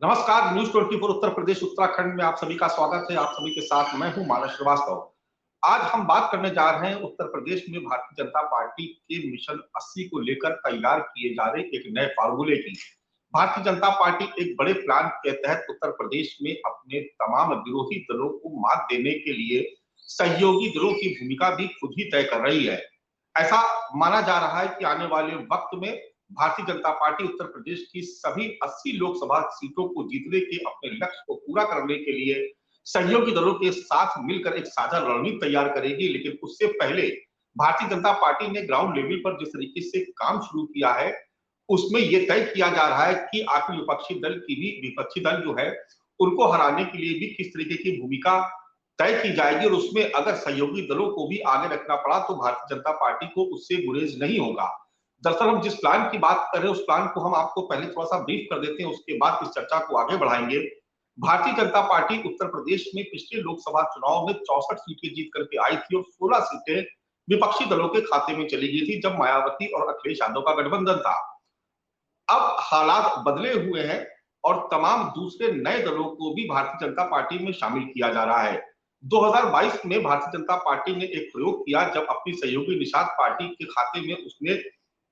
नमस्कार। न्यूज 24 उत्तर प्रदेश उत्तराखंड में आप सभी का स्वागत है। आप सभी के साथ मैं हूं मानस श्रीवास्तव। आज हम बात करने जा रहे हैं उत्तर प्रदेश में भारतीय जनता पार्टी के मिशन 80 को लेकर तैयार किए जा रहे एक नए फार्मूले की। भारतीय जनता पार्टी एक बड़े प्लान के तहत उत्तर प्रदेश में अपने तमाम विरोधी दलों को मात देने के लिए सहयोगी दलों की भूमिका भी खुद ही तय कर रही है। ऐसा माना जा रहा है कि आने वाले वक्त में भारतीय जनता पार्टी उत्तर प्रदेश की सभी 80 लोकसभा सीटों को जीतने के अपने लक्ष्य को पूरा करने के लिए सहयोगी दलों के साथ मिलकर एक साझा रणनीति तैयार करेगी। लेकिन उससे पहले भारतीय जनता पार्टी ने ग्राउंड लेवल पर जिस तरीके से काम शुरू किया है, उसमें यह तय किया जा रहा है कि आखिर विपक्षी दल जो है, उनको हराने के लिए भी किस तरीके की भूमिका तय की जाएगी। और उसमें अगर सहयोगी दलों को भी आगे रखना पड़ा तो भारतीय जनता पार्टी को उससे गुरेज नहीं होगा। दरअसल हम जिस प्लान की बात कर रहे हैं उस प्लान को हम आपको पहले थोड़ा सा ब्रीफ कर देते हैं, उसके बाद इस चर्चा को आगे बढ़ाएंगे। भारतीय जनता पार्टी उत्तर प्रदेश में पिछले लोकसभा चुनाव में 64 सीटें जीत करके आई थी और 16 सीटें विपक्षी दलों के खाते में चली गई थी जब मायावती और अखिलेश यादव का गठबंधन था। अब हालात बदले हुए हैं और तमाम दूसरे नए दलों को भी भारतीय जनता पार्टी में शामिल किया जा रहा है। 2022 में भारतीय जनता पार्टी ने एक प्रयोग किया जब अपनी सहयोगी निषाद पार्टी के खाते में उसने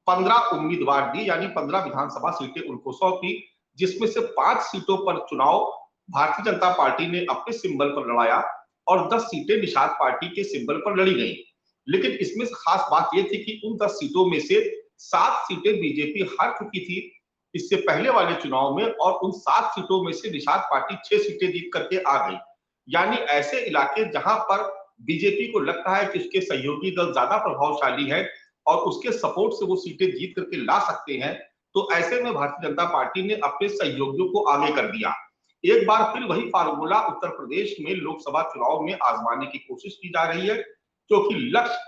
15 उम्मीदवार दी, यानी 15 विधानसभा सीटें उनको सौंपी, जिसमें से 5 सीटों पर चुनाव भारतीय जनता पार्टी ने अपने सिंबल पर लड़ाया और 10 सीटें निषाद पार्टी के सिंबल पर लड़ी गई। लेकिन इसमें खास बात यह थी कि उन 10 सीटों में से 7 सीटें बीजेपी हार चुकी थी इससे पहले वाले चुनाव में, और उन 7 सीटों में से निषाद पार्टी 6 सीटें जीत करके आ गई। यानी ऐसे इलाके जहां पर बीजेपी को लगता है कि उसके सहयोगी दल ज्यादा प्रभावशाली है और उसके सपोर्ट से वो सीटें जीत करके ला सकते हैं, तो ऐसे में भारतीय जनता पार्टी ने अपने सहयोगियों को आगे कर दिया। एक बार फिर वही फार्मूला उत्तर प्रदेश में लोकसभा चुनाव में आजमाने की कोशिश की जा रही है, क्योंकि लक्ष्य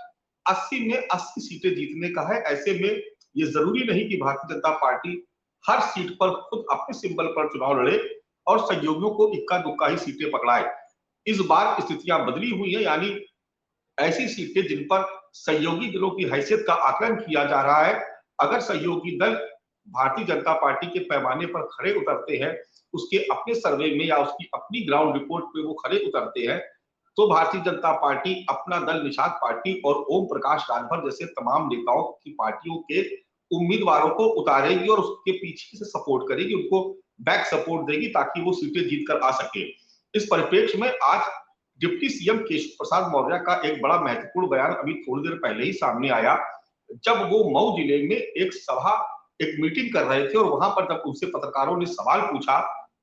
80 में 80 सीटें जीतने का है। ऐसे में ये जरूरी नहीं कि भारतीय जनता पार्टी हर सीट पर खुद अपने सिंबल पर चुनाव लड़े और सहयोगियों को इक्का दुक्का ही सीटें पकड़ाए। इस बार स्थितियां बदली हुई है, यानी ऐसी सीटें जिन पर सहयोगी दलों की हैसियत का आकलन किया जा रहा है, अगर सहयोगी दल भारतीय जनता पार्टी के पैमाने पर खड़े उतरते हैं, उसके अपने सर्वे में या उसकी अपनी ग्राउंड रिपोर्ट पे वो खड़े उतरते हैं, तो भारतीय जनता पार्टी अपना दल निषाद पार्टी और ओम प्रकाश राजभर जैसे तमाम नेताओं की पार्टियों के उम्मीदवारों को उतारेगी और उसके पीछे से सपोर्ट करेगी, उनको बैक सपोर्ट देगी ताकि वो सीटें जीत कर आ सके। इस परिप्रेक्ष्य में आज डिप्टी सीएम केशव प्रसाद मौर्य का एक बड़ा महत्वपूर्ण बयान अभी थोड़ी देर पहले ही सामने आया, जब वो मऊ जिले में एक मीटिंग कर रहे थे और वहां पर जब उनसे पत्रकारों ने सवाल पूछा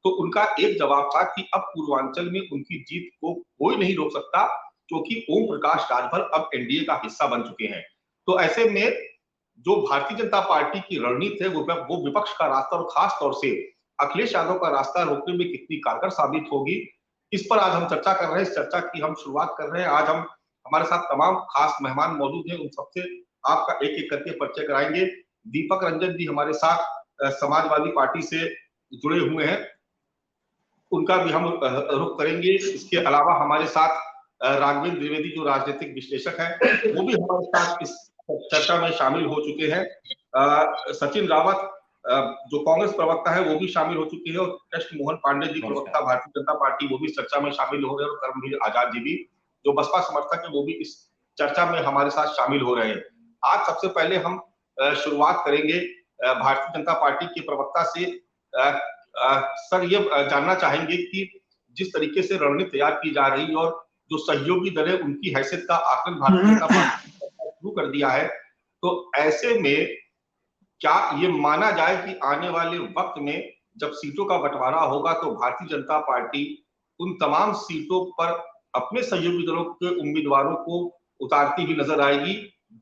तो उनका एक जवाब था कि अब पूर्वांचल में उनकी जीत को कोई नहीं रोक सकता, क्योंकि ओम प्रकाश राजभर अब एनडीए का हिस्सा बन चुके हैं। तो ऐसे में जो भारतीय जनता पार्टी की रणनीति है वो विपक्ष का रास्ता और खास तौर से अखिलेश यादव का रास्ता रोकने में कितनी कारगर साबित होगी, इस पर आज हम चर्चा कर रहे हैं। इस चर्चा की हम शुरुआत कर रहे हैं। आज हम हमारे साथ तमाम खास मेहमान मौजूद हैं, उन सबसे आपका एक एक करके परिचय कराएंगे। दीपक रंजन जी हमारे साथ समाजवादी पार्टी से जुड़े हुए हैं, उनका भी हम रुख करेंगे। इसके अलावा हमारे साथ राघवेंद्र द्विवेदी जो राजनीतिक विश्लेषक है वो भी हमारे साथ इस चर्चा में शामिल हो चुके हैं। सचिन रावत जो कांग्रेस प्रवक्ता है वो भी शामिल हो चुकी है, और कृष्ण मोहन पांडे जी प्रवक्ता भारतीय जनता पार्टी वो भी चर्चा में शामिल हो रहे हैं, और कर्मवीर आजाद जी भी जो बसपा समर्थक है वो भी इस चर्चा में हमारे साथ शामिल हो रहे हैं। आज सबसे पहले हम शुरुआत करेंगे भारतीय जनता पार्टी के प्रवक्ता से। सर, ये जानना चाहेंगे कि जिस तरीके से रणनीति तैयार की जा रही है और जो सहयोगी दल है उनकी हैसियत का आकलन भारतीय जनता पार्टी शुरू कर दिया है, तो ऐसे में क्या ये माना जाए कि आने वाले वक्त में जब सीटों का बंटवारा होगा तो भारतीय जनता पार्टी उन तमाम सीटों पर अपने सहयोगी दलों के उम्मीदवारों को उतारती हुई नजर आएगी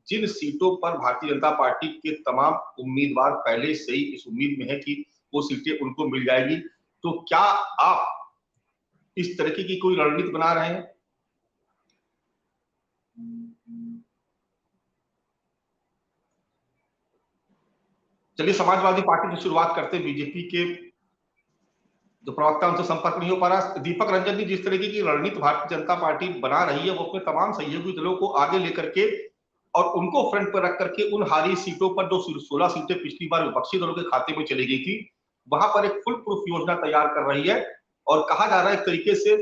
जिन सीटों पर भारतीय जनता पार्टी के तमाम उम्मीदवार पहले से ही इस उम्मीद में है कि वो सीटें उनको मिल जाएगी? तो क्या आप इस तरीके की कोई रणनीति बना रहे हैं? चलिए समाजवादी पार्टी की शुरुआत करते हैं। बीजेपी के जो प्रवक्ता उनसे संपर्क नहीं हो पा रहा। दीपक रंजन जी, जिस तरीके की रणनीति भारतीय जनता पार्टी बना रही है वो अपने तमाम सहयोगी दलों को आगे लेकर के और उनको फ्रंट पर रख करके उन हारी सीटों पर जो 16 सीटें पिछली बार विपक्षी दलों के खाते में चली गई थी वहां पर एक फुल प्रूफ योजना तैयार कर रही है और कहा जा रहा है एक तरीके से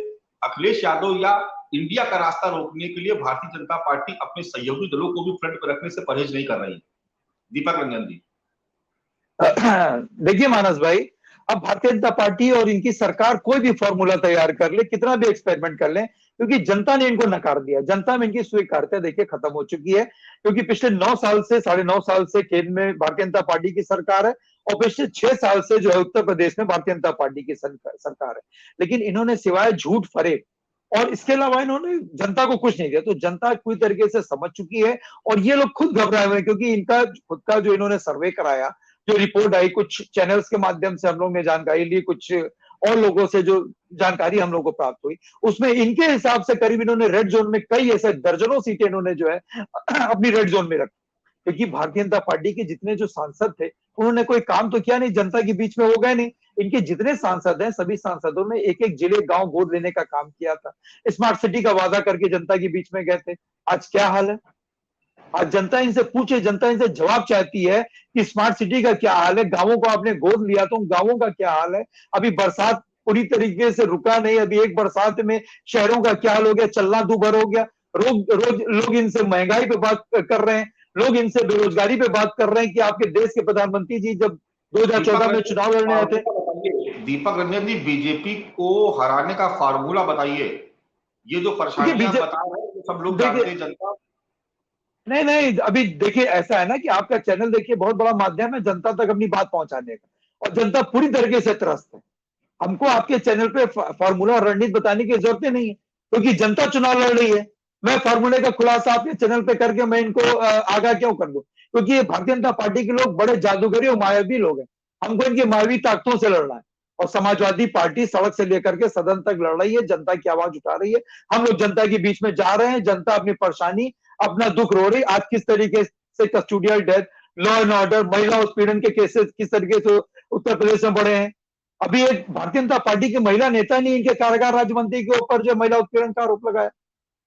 अखिलेश यादव या इंडिया का रास्ता रोकने के लिए भारतीय जनता पार्टी अपने सहयोगी दलों को भी फ्रंट पर रखने से परहेज नहीं कर रही। दीपक रंजन जी। देखिए मानस भाई, अब भारतीय जनता पार्टी और इनकी सरकार कोई भी फॉर्मूला तैयार कर ले, कितना भी एक्सपेरिमेंट कर ले, क्योंकि जनता ने इनको नकार दिया। जनता में इनकी स्वीकार्यता देखिए खत्म हो चुकी है, क्योंकि पिछले 9 साल से 9.5 साल से केंद्र में भारतीय जनता पार्टी की सरकार है और पिछले 6 साल से जो है उत्तर प्रदेश में भारतीय जनता पार्टी की सरकार है। लेकिन इन्होंने सिवाय झूठ फरेब और इसके अलावा इन्होंने जनता को कुछ नहीं दिया। तो जनता पूरी तरीके से समझ चुकी है और ये लोग खुद घबराए हुए हैं, क्योंकि इनका खुद का जो इन्होंने सर्वे कराया, जो रिपोर्ट आई, कुछ चैनल्स के माध्यम से हम लोग ने जानकारी ली, कुछ और लोगों से जो जानकारी हम लोग को प्राप्त हुई, उसमें इनके हिसाब से करीब इन्होंने रेड जोन में कई ऐसे दर्जनों सीटें इन्होंने जो है अपनी रेड जोन में रखी। क्योंकि भारतीय जनता पार्टी के जितने जो सांसद थे उन्होंने कोई काम तो किया नहीं, जनता के बीच में हो गए नहीं। इनके जितने सांसद हैं सभी सांसदों ने एक एक जिले गांव गोद लेने का काम किया था, स्मार्ट सिटी का वादा करके जनता के बीच में गए थे। आज क्या हाल है? आज जनता इनसे पूछे, जनता इनसे जवाब चाहती है कि स्मार्ट सिटी का क्या हाल है, गांवों को आपने गोद लिया तो गांवों का क्या हाल है। अभी बरसात पूरी तरीके से रुका नहीं, अभी एक बरसात में शहरों का क्या हाल हो गया, चलना दूभर हो गया। रोज लोग इनसे महंगाई पे बात कर रहे हैं, लोग इनसे बेरोजगारी पे बात कर रहे हैं कि आपके देश के प्रधानमंत्री जी जब 2014 में चुनाव लड़ने आए थे। दीपक रंजन जी, बीजेपी को हराने का फार्मूला बताइए। ये जो परेशानियां बता रहे हैं सब लोग जानते हैं, जनता नहीं, अभी देखिए ऐसा है ना कि आपका चैनल देखिए बहुत बड़ा माध्यम है जनता तक अपनी बात पहुंचाने का, और जनता पूरी तरीके से त्रस्त है। हमको आपके चैनल पे फार्मूला और रणनीति बताने की जरूरत नहीं है, क्योंकि जनता चुनाव लड़ रही है। मैं फार्मूले का खुलासा आपके चैनल पे करके मैं इनको आगाह क्यों कर दूं? क्योंकि ये भारतीय जनता पार्टी के लोग बड़े जादूगरी और मायावी लोग हैं। हमको इनकी मायावी ताकतों से लड़ना है, और समाजवादी पार्टी सड़क से लेकर के सदन तक लड़ रही है, जनता की आवाज उठा रही है। हम लोग जनता के बीच में जा रहे हैं, जनता अपनी परेशानी, अपना दुख रो रही। आज किस तरीके से custodial death, law and order, महिला उत्पीड़न के केसेस किस तरीके से उत्तर प्रदेश में बढ़े हैं। अभी एक भारतीय जनता पार्टी के महिला नेता ने इनके कारागार राज्य मंत्री के ऊपर जो महिला उत्पीड़न का आरोप लगाया,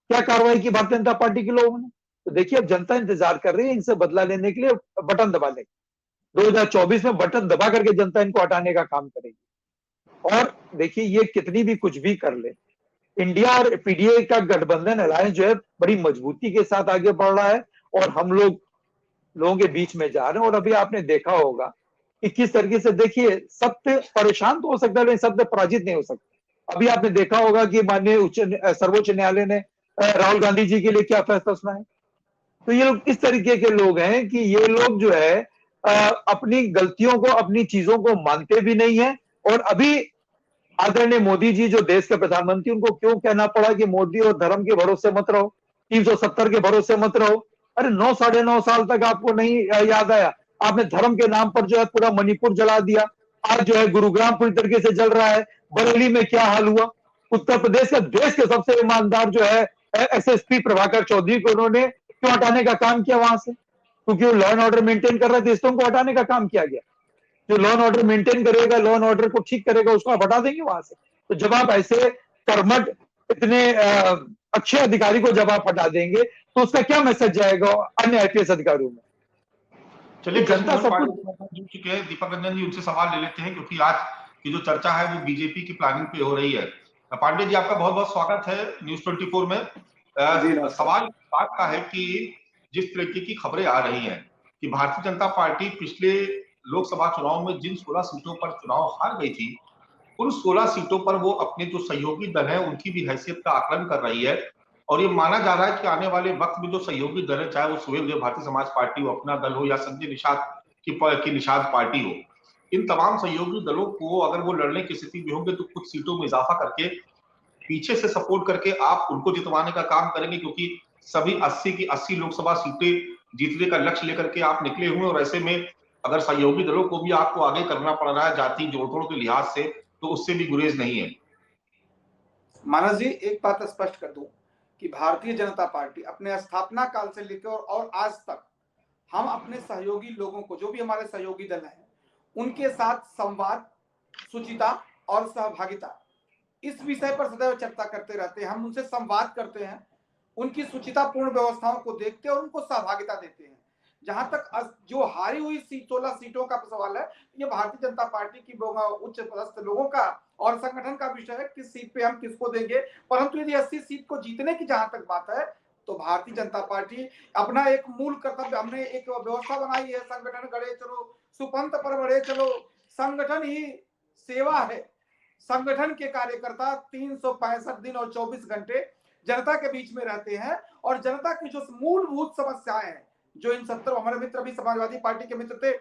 क्या कार्रवाई की भारतीय जनता पार्टी के लोगों ने? तो देखिए अब जनता इंतजार कर रही है इनसे बदला लेने के लिए, बटन दबाने के 2024 में बटन दबा करके जनता इनको हटाने का काम करेगी। और देखिए ये कितनी भी कुछ भी कर ले, इंडिया और पीडीए का गठबंधन अलायंस जो है बड़ी मजबूती के साथ आगे बढ़ रहा है, और हम लोगों के बीच में जा रहे हैं। और अभी आपने देखा होगा कि किस तरीके से, देखिए सत्य परेशान तो हो सकता है लेकिन सत्य पराजित नहीं हो सकता। अभी आपने देखा होगा कि माननीय सर्वोच्च न्यायालय ने राहुल गांधी जी के लिए क्या फैसला सुनाया। तो ये लोग इस तरीके के लोग हैं कि ये लोग जो है अपनी गलतियों को, अपनी चीजों को मानते भी नहीं है। और अभी आदरणीय मोदी जी जो देश के प्रधानमंत्री, उनको क्यों कहना पड़ा कि मोदी और धर्म के भरोसे मत रहो, 370 के भरोसे मत रहो। अरे 9 साल तक आपको नहीं याद आया? आपने धर्म के नाम पर जो है पूरा मणिपुर जला दिया। आज जो है गुरुग्राम पूरी तरीके से जल रहा है। बरेली में क्या हाल हुआ? उत्तर प्रदेश का देश के सबसे ईमानदार जो है एसएसपी प्रभाकर चौधरी को उन्होंने क्यों हटाने का काम किया वहां से? क्योंकि वो लॉ एंड ऑर्डर मेंटेन कर रहे थे, इसलिए उनको हटाने का काम किया गया। जो लॉ एंड ऑर्डर मेंटेन करेगा, लॉ एंड ऑर्डर को ठीक करेगा, उसको आप हटा देंगे वहां से। तो जब आप ऐसे कर्मठ इतने अच्छे अधिकारी को जब आप हटा देंगे तो उसका क्या मैसेज जाएगा अन्य आईपीएस अधिकारियों में? चलिए, जनता सब कुछ जुड़ चुके हैं। दीपक रंजन जी, उनसे सवाल ले लेते हैं क्योंकि आज की जो चर्चा है वो बीजेपी की प्लानिंग पे हो रही है। पांडे जी, आपका बहुत बहुत स्वागत है न्यूज 24 में। सवाल बात का है कि जिस तरीके की खबरें आ रही हैं कि भारतीय जनता पार्टी पिछले लोकसभा चुनाव में जिन 16 सीटों पर चुनाव हार गई थी, उन 16 सीटों पर वो अपने जो सहयोगी दल है उनकी भी हैसियत का आकलन कर रही है। और ये माना जा रहा है कि आने वाले वक्त में जो सहयोगी दल है, चाहे वो सुहेलदेव भारतीय समाज पार्टी हो, अपना दल हो, या संजय निषाद की निषाद पार्टी हो, इन तमाम सहयोगी दलों को अगर वो लड़ने की स्थिति में होंगे तो कुछ सीटों में इजाफा करके पीछे से सपोर्ट करके आप उनको जितवाने का काम करेंगे, क्योंकि सभी 80 की 80 लोकसभा सीटें जीतने का लक्ष्य लेकर के आप निकले हुए। और ऐसे में अगर सहयोगी दलों को भी आपको आगे करना पड़ रहा है जाति जोड़तोड़ के लिहाज से, तो उससे भी गुरेज नहीं है। मानस जी, एक बात स्पष्ट कर दूं कि भारतीय जनता पार्टी अपने स्थापना काल से लेकर और आज तक हम अपने सहयोगी लोगों को, जो भी हमारे सहयोगी दल हैं, उनके साथ संवाद, सुचिता और सहभागिता, इस विषय पर सदैव चर्चा करते रहते हैं। हम उनसे संवाद करते हैं, उनकी सुचितापूर्ण व्यवस्थाओं को देखते हैं और उनको सहभागिता देते हैं। जहां तक जो हारी हुई 16 सीटों का सवाल है, ये भारतीय जनता पार्टी की उच्च पदस्थ लोगों का और संगठन का विषय है, किस सीट पे हम किसको देंगे। परंतु यदि 80 सीट को जीतने की जहां तक बात है, तो भारतीय जनता पार्टी अपना एक मूल कर्तव्य, हमने एक व्यवस्था बनाई है, संगठन गढ़े चलो सुपंथ पर बढ़े चलो, संगठन ही सेवा है। संगठन के कार्यकर्ता 365 दिन और 24 घंटे जनता के बीच में रहते हैं और जनता की जो मूलभूत समस्याएं हैं, जो इन 70 हमारे मित्र भी समाजवादी पार्टी के मित्र थे,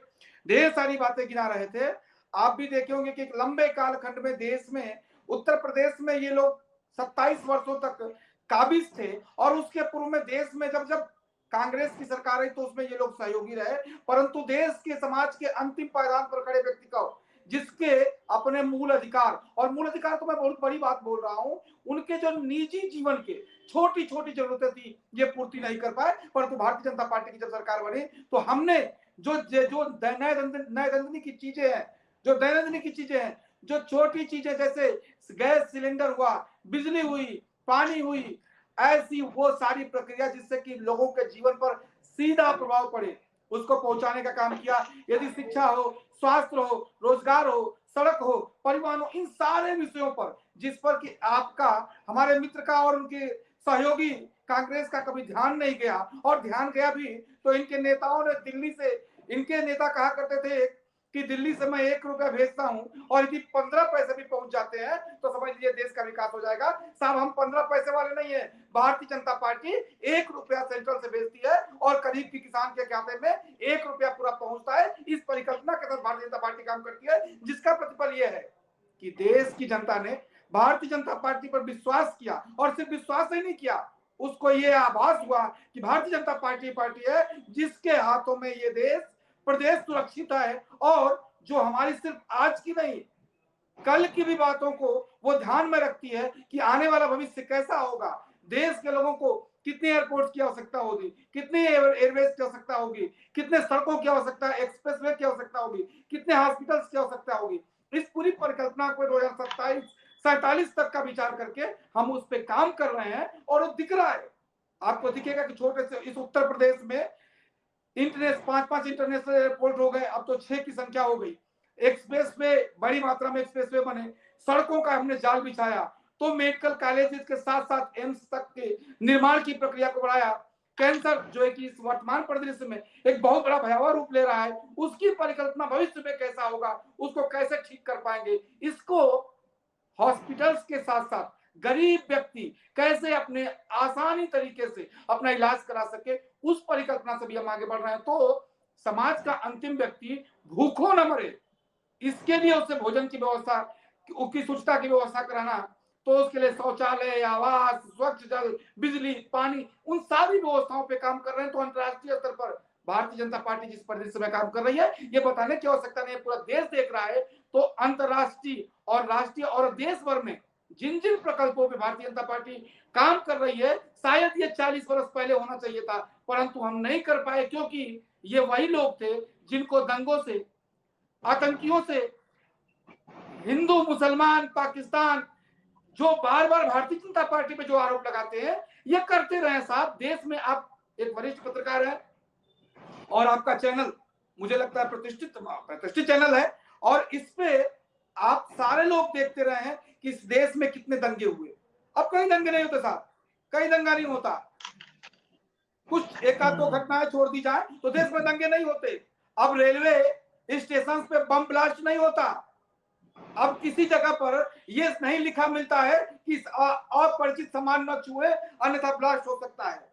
ढेर सारी बातें गिना रहे थे। आप भी देखे होंगे कि एक लंबे कालखंड में देश में, उत्तर प्रदेश में ये लोग 27 वर्षों तक काबिज थे और उसके पूर्व में देश में जब जब कांग्रेस की सरकार आई तो उसमें ये लोग सहयोगी रहे। परंतु देश के समाज के अंतिम पायदान पर खड़े व्यक्ति को, जिसके अपने मूल अधिकार, और मूल अधिकार तो मैं बहुत बड़ी बात बोल रहा हूं, उनके जो निजी जीवन के छोटी छोटी जरूरतें थी ये पूर्ति नहीं कर पाए। परंतु भारतीय जनता पार्टी की जब सरकार बनी तो हमने जो दैनंदिन की चीजें हैं, जो दैनंदिन की चीजें हैं, जो छोटी चीजें जैसे गैस सिलेंडर हुआ, बिजली हुई, पानी हुई, ऐसी वो सारी प्रक्रिया जिससे कि लोगों के जीवन पर सीधा प्रभाव पड़े, उसको पहुंचाने का काम किया। यदि शिक्षा हो, स्वास्थ्य हो, रोजगार हो, सड़क हो, परिवहन हो, इन सारे विषयों पर जिस पर कि आपका, हमारे मित्र का और उनके सहयोगी कांग्रेस का कभी ध्यान नहीं गया, और ध्यान गया भी तो इनके नेताओं ने दिल्ली से, इनके नेता कहा करते थे कि दिल्ली से मैं 1 रुपया भेजता हूं और यदि 15 पैसे भी पहुंच जाते हैं तो समझ लीजिए देश का विकास हो जाएगा। साहब हम 15 पैसे वाले नहीं है, भारतीय जनता पार्टी 1 रुपया सेंट्रल से भेजती है और करीब की किसान के खाते में 1 रुपया पूरा पहुंचता है। इस परिकल्पना के साथ भारतीय जनता पार्टी काम करती है, जिसका प्रतिफल यह है कि देश की जनता ने भारतीय जनता पार्टी पर विश्वास किया, और सिर्फ विश्वास ही नहीं किया, उसको ये आभास हुआ कि भारतीय जनता पार्टी है जिसके हाथों में ये देश प्रदेश सुरक्षित है, और जो हमारी सिर्फ आज की नहीं कल की भी बातों को वो ध्यान में रखती है कि आने वाला भविष्य कैसा होगा, देश के लोगों को कितने एयरपोर्ट की आवश्यकता होगी, कितने एयरवेज की आवश्यकता होगी, कितने सड़कों की आवश्यकता, एक्सप्रेसवे की आवश्यकता होगी, कितने हॉस्पिटल्स की आवश्यकता होगी। इस पूरी परिकल्पना को 2027-47 तक का विचार करके हम उस पर काम कर रहे हैं, और वो दिख रहा है। आपको दिखेगा कि छोटे से इस उत्तर प्रदेश में इंटरनेशनल 5 इंटरनेशनल एयरपोर्ट हो गए, अब तो 6 की संख्या हो गई। एक्सप्रेसवे, बड़ी मात्रा में एक्सप्रेसवे बने, सड़कों का हमने जाल बिछाया, तो मेडिकल कॉलेज के साथ साथ एम्स तक के निर्माण की प्रक्रिया को बढ़ाया। कैंसर जो है कि इस वर्तमान परिदृश्य में एक बहुत बड़ा भयावह रूप ले रहा है, उसकी परिकल्पना भविष्य में कैसा होगा, उसको कैसे ठीक कर पाएंगे, इसको हॉस्पिटल्स के साथ साथ गरीब व्यक्ति कैसे अपने आसानी तरीके से अपना इलाज करा सके, उस परिकल्पना से भी हम आगे बढ़ रहे हैं। तो समाज का अंतिम व्यक्ति भूखों न मरे, इसके लिए उसे भोजन की व्यवस्था, उसकी स्वच्छता की व्यवस्था कराना, तो उसके लिए शौचालय, आवास, स्वच्छ जल, बिजली, पानी, उन सारी व्यवस्थाओं पे काम कर रहे हैं। तो अंतर्राष्ट्रीय स्तर पर भारतीय जनता पार्टी जिस परिदृश्य में काम कर रही है, ये बताने की आवश्यकता नहीं है, पूरा देश देख रहा है। तो अंतर्राष्ट्रीय और राष्ट्रीय और देश भर में जिन जिन प्रकल्पों पे भारतीय जनता पार्टी काम कर रही है, शायद ये 40 वर्ष पहले होना चाहिए था, परंतु हम नहीं कर पाए, क्योंकि ये वही लोग थे जिनको दंगों से, आतंकियों से, हिंदू, मुसलमान, पाकिस्तान, जो बार बार भारतीय जनता पार्टी पे जो आरोप लगाते हैं, ये करते रहे। साहब देश में आप एक वरिष्ठ पत्रकार है और आपका चैनल मुझे लगता है प्रतिष्ठित चैनल है, और इस पे आप सारे लोग देखते रहे हैं कि इस देश में कितने दंगे हुए। अब कई दंगे नहीं होते साहब, कई दंगा नहीं होता, कुछ एक आध दो घटनाएं छोड़ दी जाए तो देश में दंगे नहीं होते। अब रेलवे स्टेशन पे बम ब्लास्ट नहीं होता, अब किसी जगह पर यह नहीं लिखा मिलता है कि अपरिचित सामान न छुए अन्यथा ब्लास्ट हो सकता है,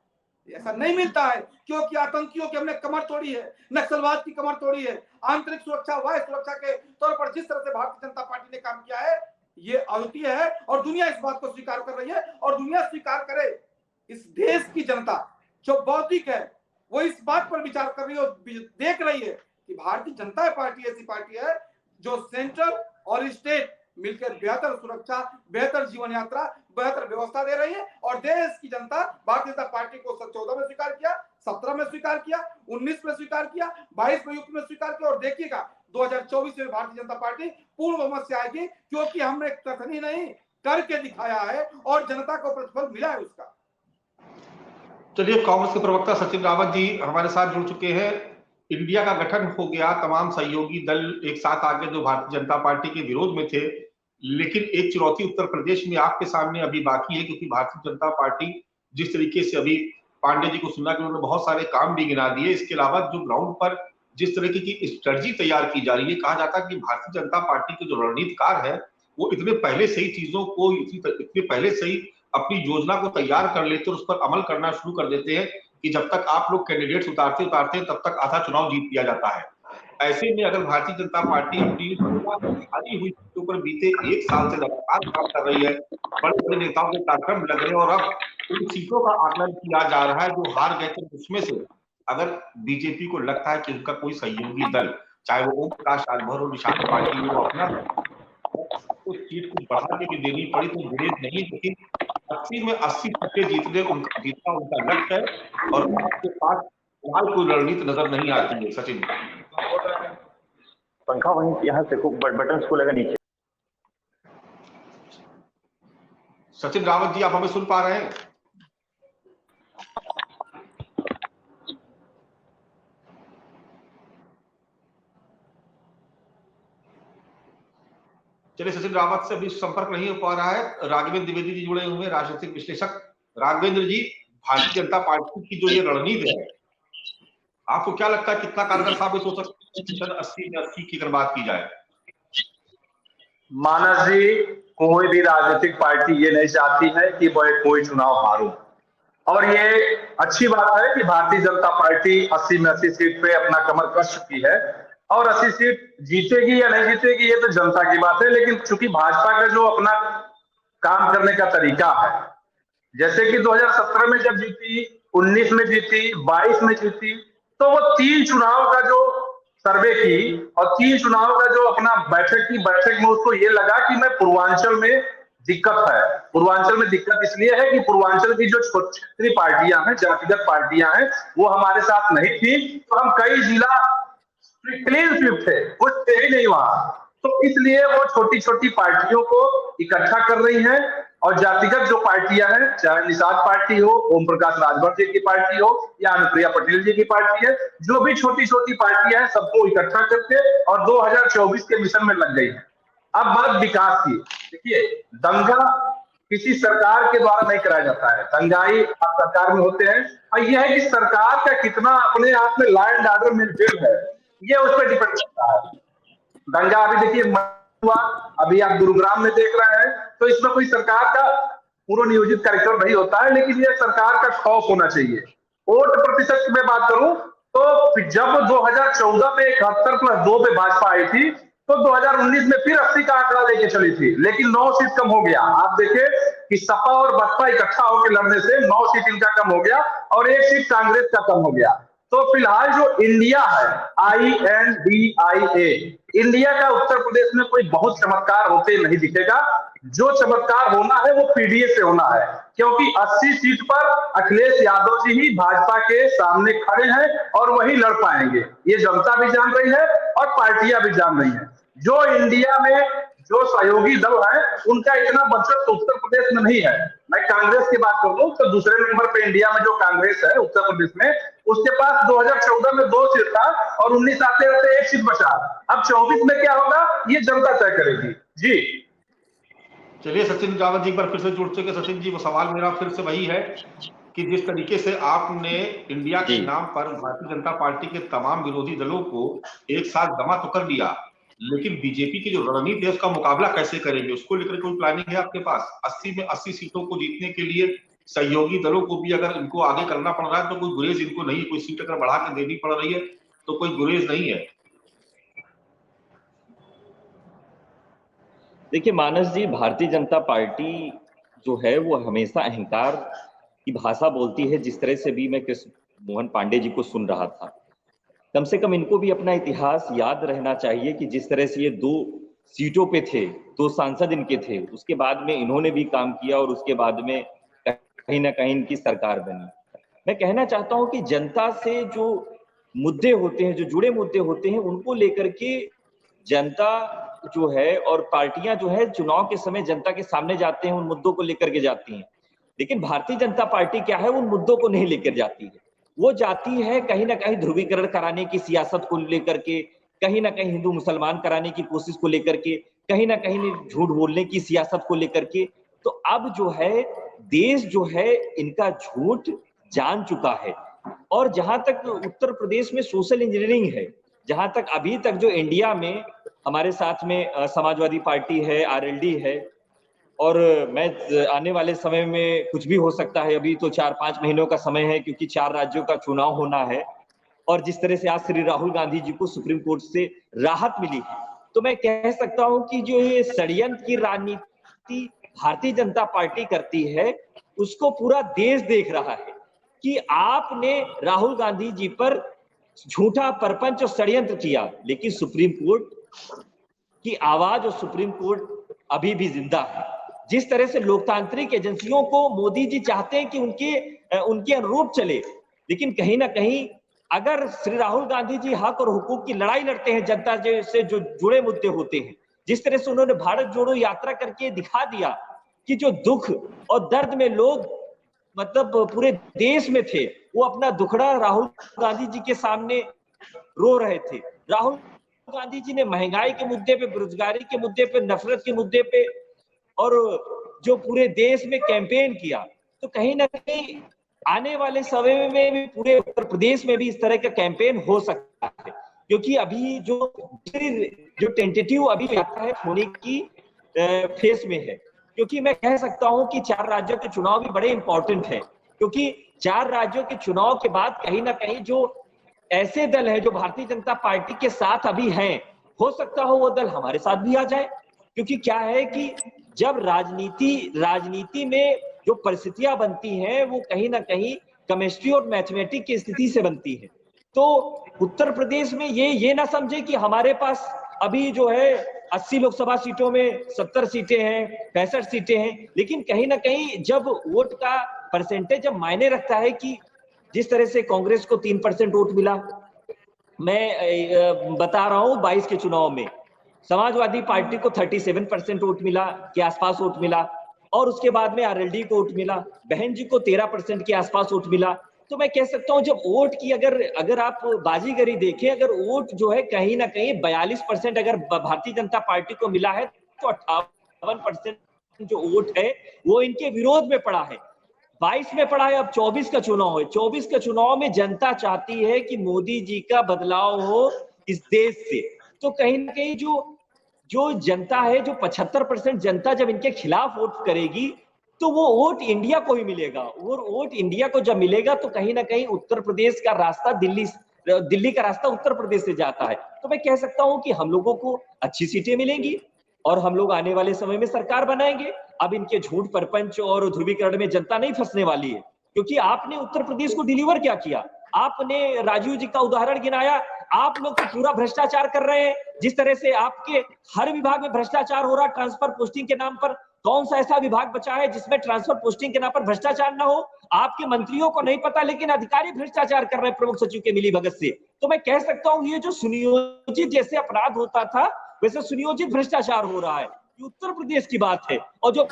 ऐसा नहीं मिलता है, क्योंकि आतंकियों की हमने कमर तोड़ी है, नक्सलवाद की कमर तोड़ी है। आंतरिक सुरक्षा, वायु सुरक्षा के तौर पर जिस तरह से भारतीय जनता पार्टी ने काम किया है, ये अद्वितीय है, और दुनिया इस बात को स्वीकार कर रही है, और दुनिया स्वीकार करे। इस देश की जनता जो बौद्धिक है, वो इस बात पर विचार कर रही है और देख रही है कि भारतीय जनता पार्टी ऐसी पार्टी है जो सेंट्रल और स्टेट मिलकर बेहतर सुरक्षा, बेहतर जीवन यात्रा, बेहतर व्यवस्था दे रही है। और देश की जनता भारतीय जनता पार्टी को 14 में स्वीकार किया, 17 में स्वीकार किया, 19 में स्वीकार किया, 22 में यूपी में स्वीकार किया, और देखिएगा 2024 में भारतीय जनता पार्टी पूर्ण बहुमत से आएगी, क्योंकि हमने कथन ही नहीं करके दिखाया है और जनता को प्रतिफल मिला है उसका। चलिए, कांग्रेस के प्रवक्ता सचिन रावत जी हमारे साथ जुड़ चुके हैं। इंडिया का गठन हो गया, तमाम सहयोगी दल एक साथ आके जो भारतीय जनता पार्टी के विरोध में थे, लेकिन एक चुनौती उत्तर प्रदेश में आपके सामने अभी बाकी है, क्योंकि भारतीय जनता पार्टी जिस तरीके से अभी पांडे जी को सुना कि उन्होंने बहुत सारे काम भी गिना दिए, इसके अलावा जो ग्राउंड पर जिस तरीके की स्ट्रेटजी तैयार की जा रही है, कहा जाता है कि भारतीय जनता पार्टी के जो रणनीतिकार है वो इतने पहले से ही चीजों को इतने पहले से ही अपनी योजना को तैयार कर लेते और उस पर अमल करना शुरू कर देते हैं कि जब तक आप लोग कैंडिडेट्स उतारते हैं तब तक आधा चुनाव जीत लिया जाता है। ऐसे में अगर भारतीय जनता पार्टी अपनी हारी हुई सीटों पर बीते एक साल से लगातार काम कर रही है, बड़े बड़े नेताओं के कार्यक्रम लग रहे हैं और अब उन सीटों का आकलन किया जा रहा है जो हार गए थे, उसमें से अगर बीजेपी को लगता है कि उनका कोई सहयोगी दल, चाहे वो ओम प्रकाश राजभर हो, निशान पार्टी हो, अपना उस सीट को बढ़ा के भी देनी पड़ी तो गुरेज नहीं, लेकिन 80 में 80 सीटें जीतने जीतना उनका लक्ष्य है और आपके पास फिलहाल कोई रणनीति नजर नहीं आती है। सचिन, पंखा वहीं यहाँ से बटन को लगा नीचे। सचिन रावत जी, आप हमें सुन पा रहे हैं? चलिए, सचिन रावत से अभी संपर्क नहीं हो पा रहा है। राघवेंद्र द्विवेदी जी जुड़े हुए हैं, राजनीतिक विश्लेषक। राघवेंद्र जी, भारतीय जनता पार्टी की जो ये रणनीति है, आपको क्या लगता है कितना कारगर साबित हो सकता है 80 में 80 की अगर बात की जाए? मानस जी, कोई भी राजनीतिक पार्टी ये नहीं चाहती है कि वह कोई चुनाव हारो, और ये अच्छी बात है कि भारतीय जनता पार्टी 80 में 80 सीट पे अपना कमर कस चुकी है और 80 सीट जीतेगी या नहीं जीतेगी ये तो जनता की बात है। लेकिन चूंकि भाजपा का जो अपना काम करने का तरीका है, जैसे कि 2017 में जब जीती, 19 में जीती, 22 में जीती, तो वो 3 चुनाव का जो सर्वे की और 3 चुनाव का जो अपना बैठक में उसको ये लगा कि मैं पूर्वांचल में दिक्कत है। पूर्वांचल में दिक्कत इसलिए है कि पूर्वांचल की जो क्षेत्रीय पार्टियां हैं, जातिगत पार्टियां हैं, वो हमारे साथ नहीं थी, तो हम कई जिला क्लीन स्वीप थे, कुछ थे ही नहीं वहां, तो इसलिए वो छोटी छोटी पार्टियों को इकट्ठा कर रही हैं और जातिगत जो पार्टियां हैं, चाहे निषाद पार्टी हो, ओम प्रकाश राजभर जी की पार्टी हो या अनुप्रिया पटेल जी की पार्टी है, जो भी छोटी छोटी पार्टियां हैं सबको इकट्ठा करके और 2024 के मिशन में लग गई है। अब बात विकास की, देखिए दंगा किसी सरकार के द्वारा नहीं कराया जाता है, दंगाई सरकार में होते हैं, और यह है कि सरकार का कितना अपने आप में लॉ एंड ऑर्डर मेंटेन है, ये उस पर डिपेंड करता है। दंगा अभी देखिए हुआ, अभी आप गुरुग्राम में देख रहे हैं, तो इसमें कोई सरकार का पूर्व नियोजित कार्यक्रम नहीं होता है, लेकिन ये सरकार का खौफ होना चाहिए। वोट प्रतिशत की मैं बात करूं तो जब 2014 में 71+2 पे भाजपा आई थी, तो 2019 में फिर 80 का आंकड़ा लेके चली थी, लेकिन 9 सीट कम हो गया। आप देखें कि सपा और बसपा इकट्ठा होकर लड़ने से 9 सीट इनका कम हो गया और 1 सीट कांग्रेस का कम हो गया। तो फिलहाल जो इंडिया है, INDIA, इंडिया का उत्तर प्रदेश में कोई बहुत चमत्कार होते नहीं दिखेगा। जो चमत्कार होना है वो पीडीए से होना है, क्योंकि 80 सीट पर अखिलेश यादव जी ही भाजपा के सामने खड़े हैं और वही लड़ पाएंगे। ये जनता भी जान रही है और पार्टियां भी जान रही हैं। जो इंडिया में जो सहयोगी दल है उनका इतना बचत तो उत्तर प्रदेश में नहीं है। मैं कांग्रेस की बात कर लूं तो दूसरे नंबर पे इंडिया में जो कांग्रेस है उत्तर प्रदेश में, उसके पास 2014 में 2 सीट था और 19 आते रहते 1 सीट बचा। अब 24 में क्या होगा ये जनता तय करेगी। जी चलिए, सचिन रावत जी पर फिर से जुड़ चुके। सचिन जी, वो सवाल मेरा फिर से वही है कि जिस तरीके से आपने इंडिया के नाम पर भारतीय जनता पार्टी के तमाम विरोधी दलों को एक साथ जमा तो कर दिया, लेकिन बीजेपी की जो रणनीति है उसका मुकाबला कैसे करेंगे, उसको लेकर कोई प्लानिंग है आपके पास? 80 में 80 सीटों को जीतने के लिए सहयोगी दलों को भी अगर इनको आगे करना पड़ रहा है तो कोई गुरेज इनको नहीं, कोई सीट अगर बढ़ा के देनी पड़ रही है तो कोई गुरेज नहीं है। देखिए मानस जी, भारतीय जनता पार्टी जो है वो हमेशा अहंकार की भाषा बोलती है। जिस तरह से भी मैं कृष्ण मोहन पांडे जी को सुन रहा था, कम से कम इनको भी अपना इतिहास याद रहना चाहिए कि जिस तरह से ये 2 सीटों पे थे, 2 सांसद इनके थे, उसके बाद में इन्होंने भी काम किया और उसके बाद में कहीं ना कहीं इनकी सरकार बनी। मैं कहना चाहता हूं कि जनता से जो मुद्दे होते हैं, जो जुड़े मुद्दे होते हैं, उनको लेकर के जनता जो है और पार्टियां जो है चुनाव के समय जनता के सामने जाते हैं, उन मुद्दों को लेकर के जाती हैं। लेकिन भारतीय जनता पार्टी क्या है, उन मुद्दों को नहीं लेकर जाती है। वो जाती है कहीं ना कहीं ध्रुवीकरण कराने की सियासत को लेकर के, कहीं ना कहीं हिंदू मुसलमान कराने की कोशिश को लेकर के, कहीं ना कहीं झूठ बोलने की सियासत को लेकर के। तो अब जो है देश जो है इनका झूठ जान चुका है। और जहां तक उत्तर प्रदेश में सोशल इंजीनियरिंग है, जहां तक अभी तक जो इंडिया में हमारे साथ में समाजवादी पार्टी है, आरएलडी है, और मैं आने वाले समय में कुछ भी हो सकता है, अभी तो 4-5 महीनों का समय है क्योंकि 4 राज्यों का चुनाव होना है। और जिस तरह से आज श्री राहुल गांधी जी को सुप्रीम कोर्ट से राहत मिली है, तो मैं कह सकता हूं कि जो ये षड्यंत्र की राजनीति भारतीय जनता पार्टी करती है, उसको पूरा देश देख रहा है कि आपने राहुल गांधी जी पर झूठा परपंच और षड्यंत्र किया, लेकिन सुप्रीम कोर्ट की आवाज और सुप्रीम कोर्ट अभी भी जिंदा है। जिस तरह से लोकतांत्रिक एजेंसियों को मोदी जी चाहते हैं कि उनके अनुरूप चले, लेकिन कहीं ना कहीं अगर श्री राहुल गांधी जी हक और हुकूक की लड़ाई लड़ते हैं जनता से जो जुड़े मुद्दे होते हैं, जिस तरह से उन्होंने भारत जोड़ो यात्रा करके दिखा दिया कि जो दुख और दर्द में लोग मतलब पूरे देश में थे, वो अपना दुखड़ा राहुल गांधी जी के सामने रो रहे थे। राहुल गांधी जी ने महंगाई के मुद्दे पे, बेरोजगारी के मुद्दे पे, नफरत के मुद्दे पे और जो पूरे देश में कैंपेन किया, तो कहीं ना कहीं आने वाले समय में भी पूरे उत्तर प्रदेश में भी इस तरह का कैंपेन हो सकता है, क्योंकि अभी जो टेंटेटिव अभी है होने की फेस में है। क्योंकि मैं कह सकता हूं कि 4 राज्यों के चुनाव भी बड़े इंपॉर्टेंट है, क्योंकि 4 राज्यों के चुनाव के बाद कहीं ना कहीं जो ऐसे दल है जो भारतीय जनता पार्टी के साथ अभी हैं, हो सकता हो वो दल हमारे साथ भी आ जाए। क्योंकि क्या है कि जब राजनीति में जो परिस्थितियां बनती हैं वो कहीं ना कहीं केमिस्ट्री और मैथमेटिक्स की स्थिति से बनती है। तो उत्तर प्रदेश में ये ना समझे कि हमारे पास अभी जो है 80 लोकसभा सीटों में 70 सीटें हैं, 65 सीटें हैं, लेकिन कहीं ना कहीं जब वोट का परसेंटेज जब मायने रखता है कि जिस तरह से कांग्रेस को 3% वोट मिला, मैं बता रहा हूं 22 के चुनाव में समाजवादी पार्टी को 37% वोट मिला के आसपास वोट मिला, और उसके बाद में आरएलडी को वोट मिला, बहन जी को 13% के आसपास वोट मिला। तो मैं कह सकता हूं जब वोट की अगर आप बाजीगरी देखें, अगर वोट जो है कहीं ना कहीं 42% अगर भारतीय जनता पार्टी को मिला है, तो 58% जो वोट है वो इनके विरोध में पड़ा है। 22 में पड़ा है, अब 24 का चुनाव है। 24 का चुनाव में जनता चाहती है कि मोदी जी का बदलाव हो इस देश से। तो कहीं ना कहीं जो जनता है, जो 75% जनता जब इनके खिलाफ वोट करेगी, तो वो वोट इंडिया को ही मिलेगा। और वोट इंडिया को जब मिलेगा तो कहीं ना कहीं उत्तर प्रदेश का रास्ता दिल्ली का रास्ता उत्तर प्रदेश से जाता है। तो मैं कह सकता हूं कि हम लोगों को अच्छी सीटें मिलेंगी और हम लोग आने वाले समय में सरकार बनाएंगे। अब इनके झूठ परपंच और ध्रुवीकरण में जनता नहीं फंसने वाली है, क्योंकि आपने उत्तर प्रदेश को डिलीवर क्या किया? आपने राजीव जी का उदाहरण गिनाया। आप लोग तो पूरा भ्रष्टाचार कर रहे हैं। जिस तरह से आपके हर विभाग में भ्रष्टाचार हो रहा, ट्रांसफर पोस्टिंग के नाम पर। कौन सा ऐसा विभाग बचा है जिसमें ट्रांसफर पोस्टिंग के नाम पर भ्रष्टाचार ना हो? आपके मंत्रियों को नहीं पता, लेकिन अधिकारी भ्रष्टाचार कर रहे हैं प्रमुख सचिव के मिलीभगत से। तो मैं कह सकता हूं ये जो सुनियोजित जैसे अपराध होता था, वैसे सुनियोजित भ्रष्टाचार हो रहा है। ये उत्तर प्रदेश की बात है। और जो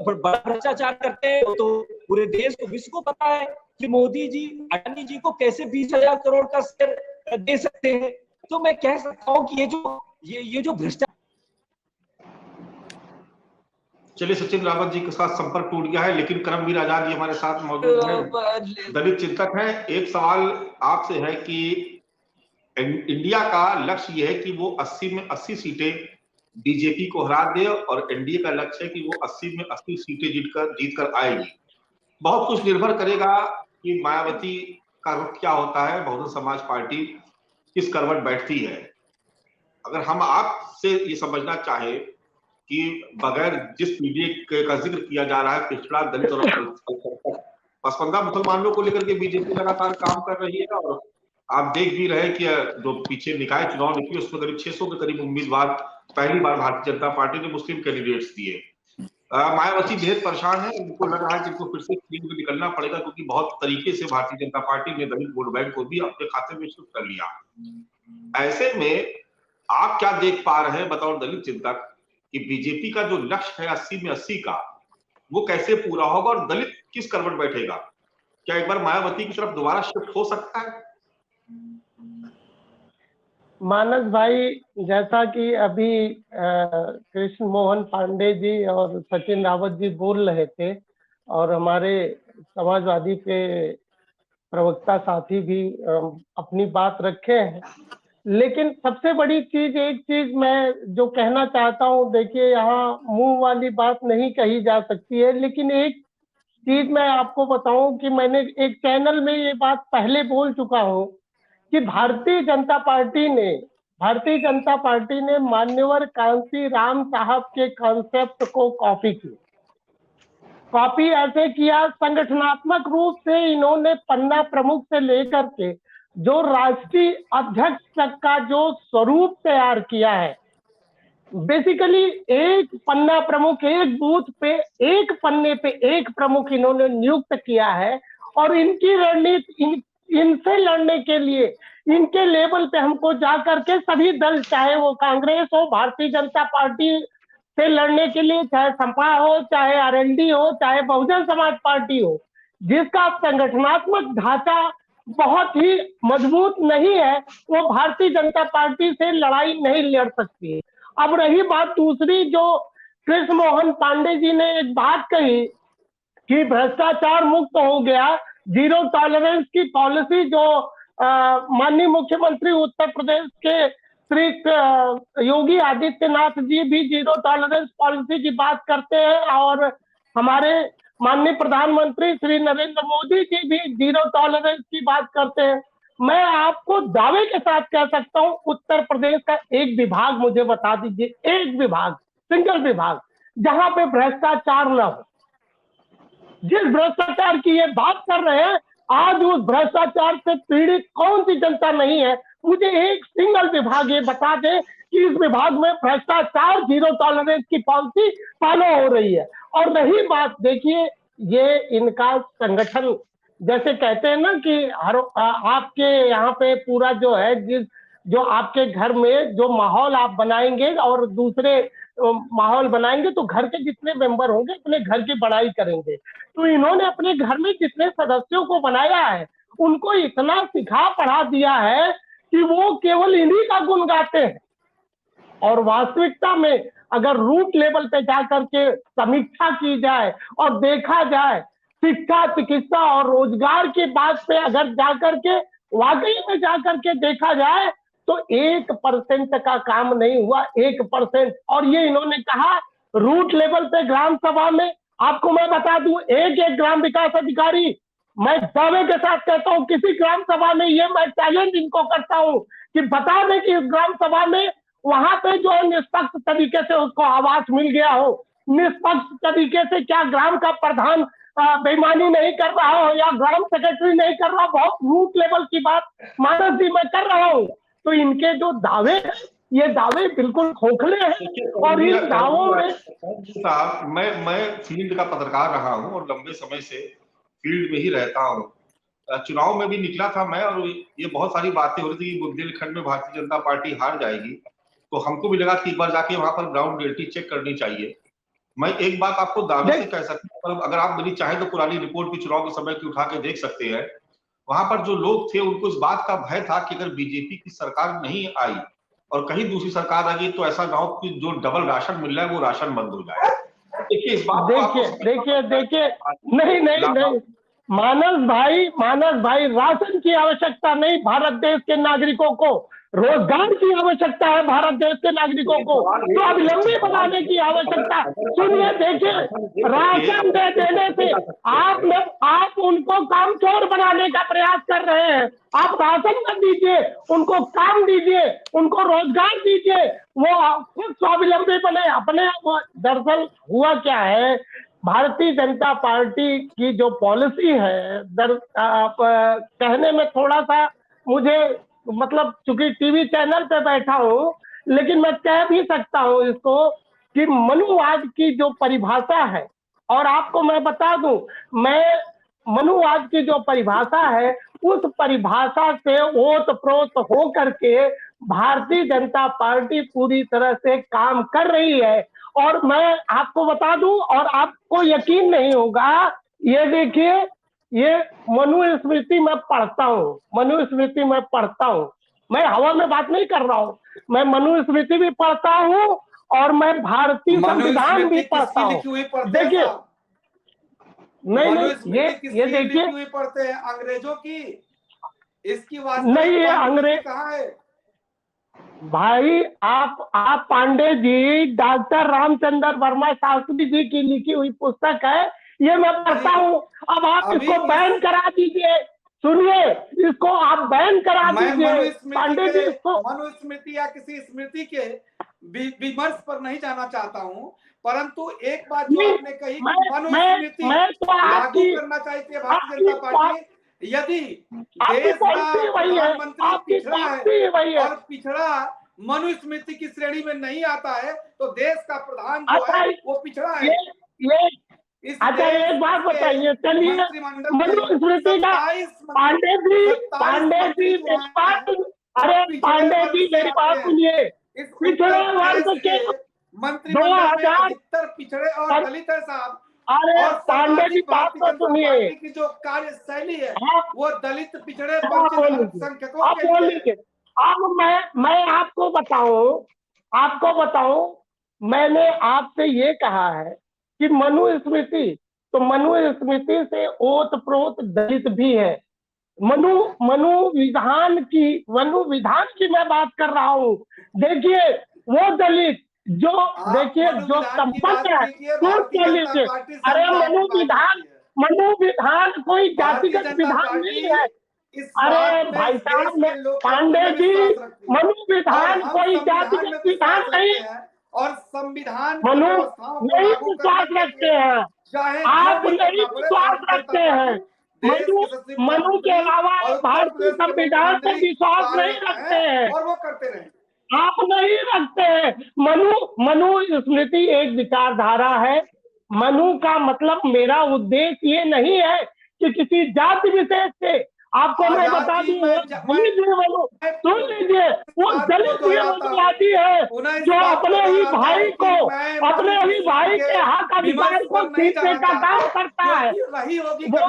बड़ा भ्रष्टाचार करते हैं तो पूरे देश को, विश्व को पता है कि मोदी जी अडानी जी को कैसे 20,000 करोड़ का शेयर दे सकते हैं। तो मैं कह सकता हूं कि ये जो भ्रष्टाचार। चलिए, सचिन रावत जी के साथ संपर्क टूट गया है, लेकिन करमवीर आजाद जी हमारे साथ मौजूद हैं, दलित चिंतक हैं। एक सवाल आपसे है कि इंडिया का लक्ष्य यह है कि वो 80 में 80 सीटें बीजेपी को हरा दे, और एनडीए का लक्ष्य है कि वो 80 में 80 सीटें जीतकर आएगी। बहुत कुछ निर्भर करेगा कि मायावती का रुख क्या होता है, बहुजन समाज पार्टी किस करवट बैठती है। अगर हम आपसे ये समझना चाहे कि बगैर जिस पीढ़ी का जिक्र किया जा रहा है, पिछड़ा, दलित और पसमानदा मुसलमानों को लेकर के बीजेपी लगातार काम कर रही है, और आप देख भी रहे कि जो पीछे निकाय चुनाव निकले उसमें करीब 600 के करीब उम्मीदवार पहली बार भारतीय जनता पार्टी ने मुस्लिम कैंडिडेट्स दिए। मायावती बेहद परेशान है, उनको लग रहा है कि इनको फिर से स्क्रीन में निकलना पड़ेगा, क्योंकि बहुत तरीके से भारतीय जनता पार्टी ने दलित वोट बैंक को भी अपने खाते में शिफ्ट कर लिया। ऐसे में आप क्या देख पा रहे हैं बतौर दलित चिंतक कि बीजेपी का जो लक्ष्य है 80 में 80 का, वो कैसे पूरा होगा और दलित किस करवट बैठेगा? क्या एक बार मायावती की तरफ दोबारा शिफ्ट हो सकता है? मानस भाई, जैसा कि अभी कृष्ण मोहन पांडे जी और सचिन रावत जी बोल रहे थे और हमारे समाजवादी के प्रवक्ता साथी भी अपनी बात रखे हैं, लेकिन सबसे बड़ी चीज, एक चीज मैं जो कहना चाहता हूँ, देखिए यहाँ मुंह वाली बात नहीं कही जा सकती है, लेकिन एक चीज मैं आपको बताऊं कि मैंने एक चैनल में ये बात पहले बोल चुका हूँ कि भारतीय जनता पार्टी ने मान्यवर कांसी राम साहब के कॉन्सेप्ट को कॉपी ऐसे किया, संगठनात्मक रूप से इन्होंने पन्ना प्रमुख से लेकर के जो राष्ट्रीय अध्यक्ष तक का जो स्वरूप तैयार किया है, बेसिकली एक पन्ना प्रमुख, एक बूथ पे एक पन्ने पे एक प्रमुख इन्होंने नियुक्त किया है। और इनकी रणनीति, इनसे लड़ने के लिए इनके लेवल पे हमको जाकर के सभी दल, चाहे वो कांग्रेस हो, भारतीय जनता पार्टी से लड़ने के लिए, चाहे सपा हो, चाहे आरएलडी हो, चाहे बहुजन समाज पार्टी हो, जिसका संगठनात्मक ढांचा बहुत ही मजबूत नहीं है, वो भारतीय जनता पार्टी से लड़ाई नहीं लड़ सकती। अब रही बात दूसरी, जो कृष्ण मोहन पांडे जी ने एक बात कही कि भ्रष्टाचार मुक्त हो गया, जीरो टॉलरेंस की पॉलिसी जो माननीय मुख्यमंत्री उत्तर प्रदेश के श्री योगी आदित्यनाथ जी भी जीरो टॉलरेंस पॉलिसी की बात करते हैं और हमारे माननीय प्रधानमंत्री श्री नरेंद्र मोदी जी भी जीरो टॉलरेंस की बात करते हैं। मैं आपको दावे के साथ कह सकता हूं, उत्तर प्रदेश का एक विभाग मुझे बता दीजिए, एक विभाग, सिंगल विभाग, जहां पे भ्रष्टाचार न हो। जिस भ्रष्टाचार की ये बात कर रहे हैं, आज उस भ्रष्टाचार से पीड़ित कौन सी जनता नहीं है? मुझे एक सिंगल विभाग ये बता दे कि इस विभाग में भ्रष्टाचार, जीरो टॉलरेंस की पॉलिसी फॉलो हो रही है। और रही बात, देखिए ये इनका संगठन, जैसे कहते हैं ना कि हर आपके यहाँ पे पूरा जो है, जो आपके घर में जो माहौल आप बनाएंगे और दूसरे माहौल बनाएंगे, तो घर के जितने मेंबर होंगे अपने घर की बड़ाई करेंगे। तो इन्होंने अपने घर में जितने सदस्यों को बनाया है, उनको इतना सिखा पढ़ा दिया है कि वो केवल इन्हीं का गुण गाते हैं। और वास्तविकता में अगर रूट लेवल पे जाकर के समीक्षा की जाए और देखा जाए, शिक्षा, चिकित्सा और रोजगार की बात पे अगर जाकर के वाकई में जाकर के देखा जाए, तो 1% का काम नहीं हुआ, 1%। और ये इन्होंने कहा रूट लेवल पे ग्राम सभा में, आपको मैं बता दूं, एक ग्राम विकास अधिकारी, मैं दावे के साथ कहता हूं, किसी ग्राम सभा में, ये मैं चैलेंज इनको करता हूं कि बता दें कि इस ग्राम सभा में वहां पे जो है निष्पक्ष तरीके से उसको आवास मिल गया हो, निष्पक्ष तरीके से, क्या ग्राम का प्रधान बेईमानी नहीं कर रहा हो या ग्राम सेक्रेटरी नहीं कर रहा, बहुत रूट लेवल की बात मानस जी मैं कर रहा हूँ। तो इनके जो दावे हैं, ये दावे बिल्कुल खोखले हैं। और इन दावों में साहब, मैं फील्ड का पत्रकार रहा हूं और लंबे समय से फील्ड में ही रहता हूं। चुनाव में भी निकला था मैं, और ये बहुत सारी बातें हो रही थी कि बुंदेलखंड में भारतीय जनता पार्टी हार जाएगी, तो हमको भी लगा कि एक बार जाके वहां पर ग्राउंड रियलिटी चेक करनी चाहिए। मैं एक बात आपको दावे से कह सकता हूँ, अगर आप मेरी चाहे तो पुरानी रिपोर्ट भी चुनाव के समय की उठा के देख सकते हैं। वहां पर जो लोग थे उनको इस बात का भय था कि अगर बीजेपी की सरकार नहीं आई और कहीं दूसरी सरकार आ गई, तो ऐसा ना हो कि जो डबल राशन मिल रहा है वो राशन बंद हो जाए। देखिए इस बात देखिए नहीं मानस भाई, राशन की आवश्यकता नहीं, भारत देश के नागरिकों को रोजगार की आवश्यकता है, भारत देश के नागरिकों को स्वावलंबी बनाने की आवश्यकता। सुनिए, देखिए, राशन दे देने से आप उनको कामचोर बनाने का प्रयास कर रहे हैं। आप राशन न दीजिए, उनको काम दीजिए, उनको रोजगार दीजिए, वो खुद स्वावलंबी बने अपने। दरअसल हुआ क्या है, भारतीय जनता पार्टी की जो पॉलिसी है, कहने में थोड़ा सा मुझे, मतलब चूंकि टीवी चैनल पे बैठा हूं, लेकिन मैं कह भी सकता हूं इसको कि मनुवाद की जो परिभाषा है, और आपको मैं बता दूं, मैं मनुवाद की जो परिभाषा है, उस परिभाषा से ओत-प्रोत हो करके भारतीय जनता पार्टी पूरी तरह से काम कर रही है। और मैं आपको बता दूं, और आपको यकीन नहीं होगा, ये देखिए, ये मनुस्मृति मैं पढ़ता हूँ, मनुस्मृति मैं पढ़ता हूँ, मैं हवा में बात नहीं कर रहा हूँ, मैं मनुस्मृति भी पढ़ता हूँ और मैं भारतीय संविधान भी पढ़ता हूँ। देखिए, नहीं, ये देखिए, पढ़ते हैं अंग्रेजों की, इसकी नहीं, ये अंग्रेज कहाँ है भाई? आप पांडे जी, डॉक्टर रामचंद्र वर्मा शास्त्री जी की लिखी हुई पुस्तक है, ये मैं पढ़ता हूँ। अब आप इसको बैन करा दीजिए, सुनिए, इसको आप बैन करा दीजिए पांडे जी। इसको मनुस्मृति या किसी स्मृति के विमर्श पर नहीं जाना चाहता हूँ, परंतु एक बात जो आपने कही, मनुस्मृति लागू करना चाहती है भारतीय जनता पार्टी। यदि देश का प्रधानमंत्री पिछड़ा है और पिछड़ा मनुस्मृति की श्रेणी में नहीं आता है, तो देश का प्रधान जो है वो पिछड़ा है। अच्छा, एक बात बताइए, चलिए, मनुस्मृति का पांडे जी मेरी बात, अरे पांडे जी मेरी बात सुनिए, पिछड़े वर्ग के मंत्रिमंडल पिछड़े और दलित है साहब। अरे पांडे जी बात तो सुनिए, की जो कार्यशैली है वो दलित पिछड़े अल्पसंख्यकों के लिए। अब मैं आपको बताऊं, मैंने आपसे ये कहा है कि मनुस्मृति, तो मनुस्मृति से ओतप्रोत दलित भी है। मनु विधान की मैं बात कर रहा हूँ। देखिए, वो दलित जो, देखिए, जो संपन्न है, लीजिए, अरे मनु विधान कोई जातिगत विधान नहीं है। अरे भाई साहब, पांडे जी, मनु विधान कोई जातिगत विधान नहीं है और संविधान मनु नहीं विश्वास रखते हैं, आप नहीं विश्वास रखते हैं। मनु के अलावा भारतीय संविधान पर विश्वास नहीं रखते हैं और वो करते रहे, आप नहीं रखते हैं। मनु स्मृति एक विचारधारा है। मनु का मतलब, मेरा उद्देश्य ये नहीं है कि किसी जाति विशेष से, आपको मैं बता दूं, सुन लीजिए, वो दलित मनुवादी है जो अपने ही भाई के हक अधिकार को छीनने का काम करता है। वो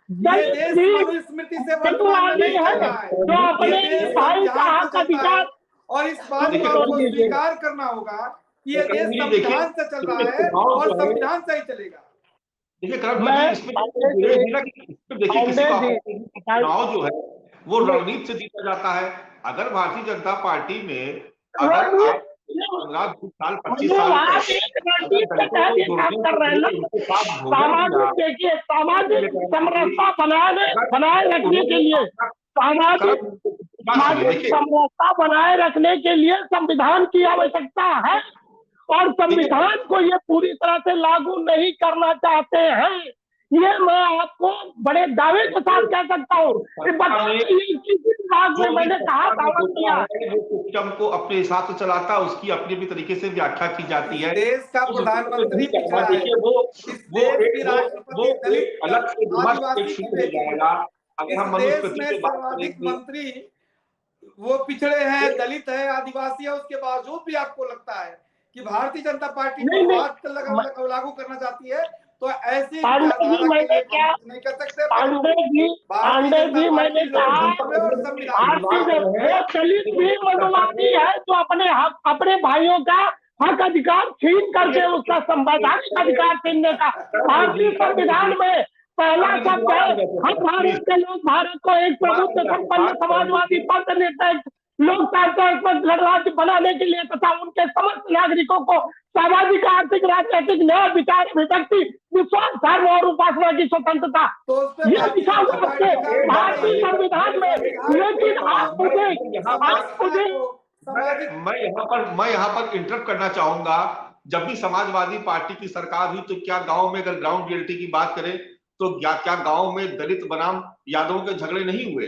मनुस्मृति से मनुवादी है जो अपने ही भाई का हक अधिकार, और इस बात को आपको स्वीकार करना होगा कि ये देश संविधान से चल रहा है और संविधान से ही चलेगा। देखिए, चुनाव जो है वो रणनीति से जीता जाता है। अगर भारतीय जनता पार्टी में, अगर 25 साल सामाजिक समरसता बनाए रखने के लिए, सामाजिक समरसता बनाए रखने के लिए संविधान की आवश्यकता है, और संविधान को ये पूरी तरह से लागू नहीं करना चाहते हैं। ये मैं आपको बड़े दावे के साथ कह सकता हूँ। मैंने कहा सिस्टम को अपने हिसाब से चलाता है, उसकी अपने भी तरीके से व्याख्या की जाती है। देश का प्रधानमंत्री अलग से जाएगा। अगर हम सर्वाधिक मंत्री वो पिछड़े हैं, दलित है, आदिवासी है, उसके बावजूद भी आपको लगता है कि भारतीय जनता पार्टी लागू करना चाहती है, तो ऐसी नहीं कर सकते। पांडे जी मैंने कहा, दलित भी मनुवादी है जो अपने भाइयों का हक अधिकार छीन करके उसका संवैधानिक अधिकार छीनने का, भारतीय संविधान में पहला शब्द है, हम भारत के लोग भारत को एक प्रबुद्ध संपन्न समाजवादी पंथ निरपेक्ष लोकतांत्रिक गणराज्य बनाने के लिए तथा उनके समस्त नागरिकों को सामाजिक, आर्थिक, राजनीतिक न्याय, विचार, विभक्ति, विश्वास, धर्म और उपासना की स्वतंत्रता, ये विचार भारतीय संविधान में। लेकिन आप मुझे मैं यहाँ पर इंटरप्ट करना चाहूंगा। जब भी समाजवादी पार्टी की सरकार हुई, तो क्या गांव में, अगर ग्राउंड रियलिटी की बात करें, तो क्या गांव में दलित बनाम यादवों के झगड़े नहीं हुए?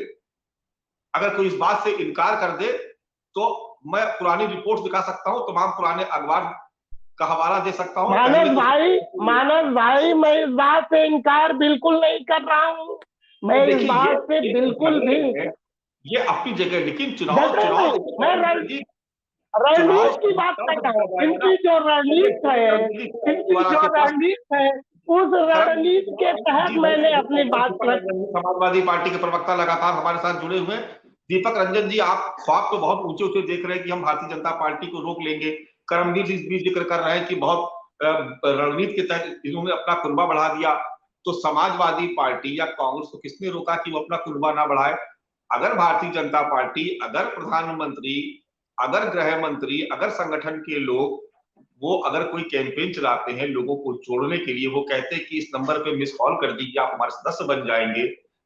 अगर कोई इस बात से इनकार कर दे तो मैं पुरानी रिपोर्ट दिखा सकता हूं, तमाम पुराने अखबार का हवाला दे सकता हूं। मानस भाई, मैं इस बात से इनकार बिल्कुल नहीं कर रहा हूं, मैं इस बात से बिल्कुल भी, ये अपनी जगह, लेकिन चुनाव रणनीति की बात कर रहा हूँ। इनकी जो रणनीति है उस रणनीति के तहत मैंने अपनी बात रखी। समाजवादी पार्टी के प्रवक्ता लगातार हमारे साथ जुड़े हुए। दीपक रंजन जी, आप ख्वाब तो बहुत ऊंचे ऊंचे देख रहे हैं कि हम भारतीय जनता पार्टी को रोक लेंगे। करमजीत इस बीच जिक्र कर रहे हैं कि बहुत रणनीति के तहत इन्होंने अपना कुनबा बढ़ा दिया। तो समाजवादी पार्टी या कांग्रेस को किसने रोका कि वो अपना कुनबा ना बढ़ाए? अगर भारतीय जनता पार्टी, अगर प्रधानमंत्री, अगर गृह मंत्री, अगर संगठन के लोग वो अगर कोई कैंपेन चलाते हैं लोगों को जोड़ने के लिए, वो कहते हैं कि इस नंबर पे मिस कॉल कर दीजिए, आप हमारे सदस्य बन जाएंगे,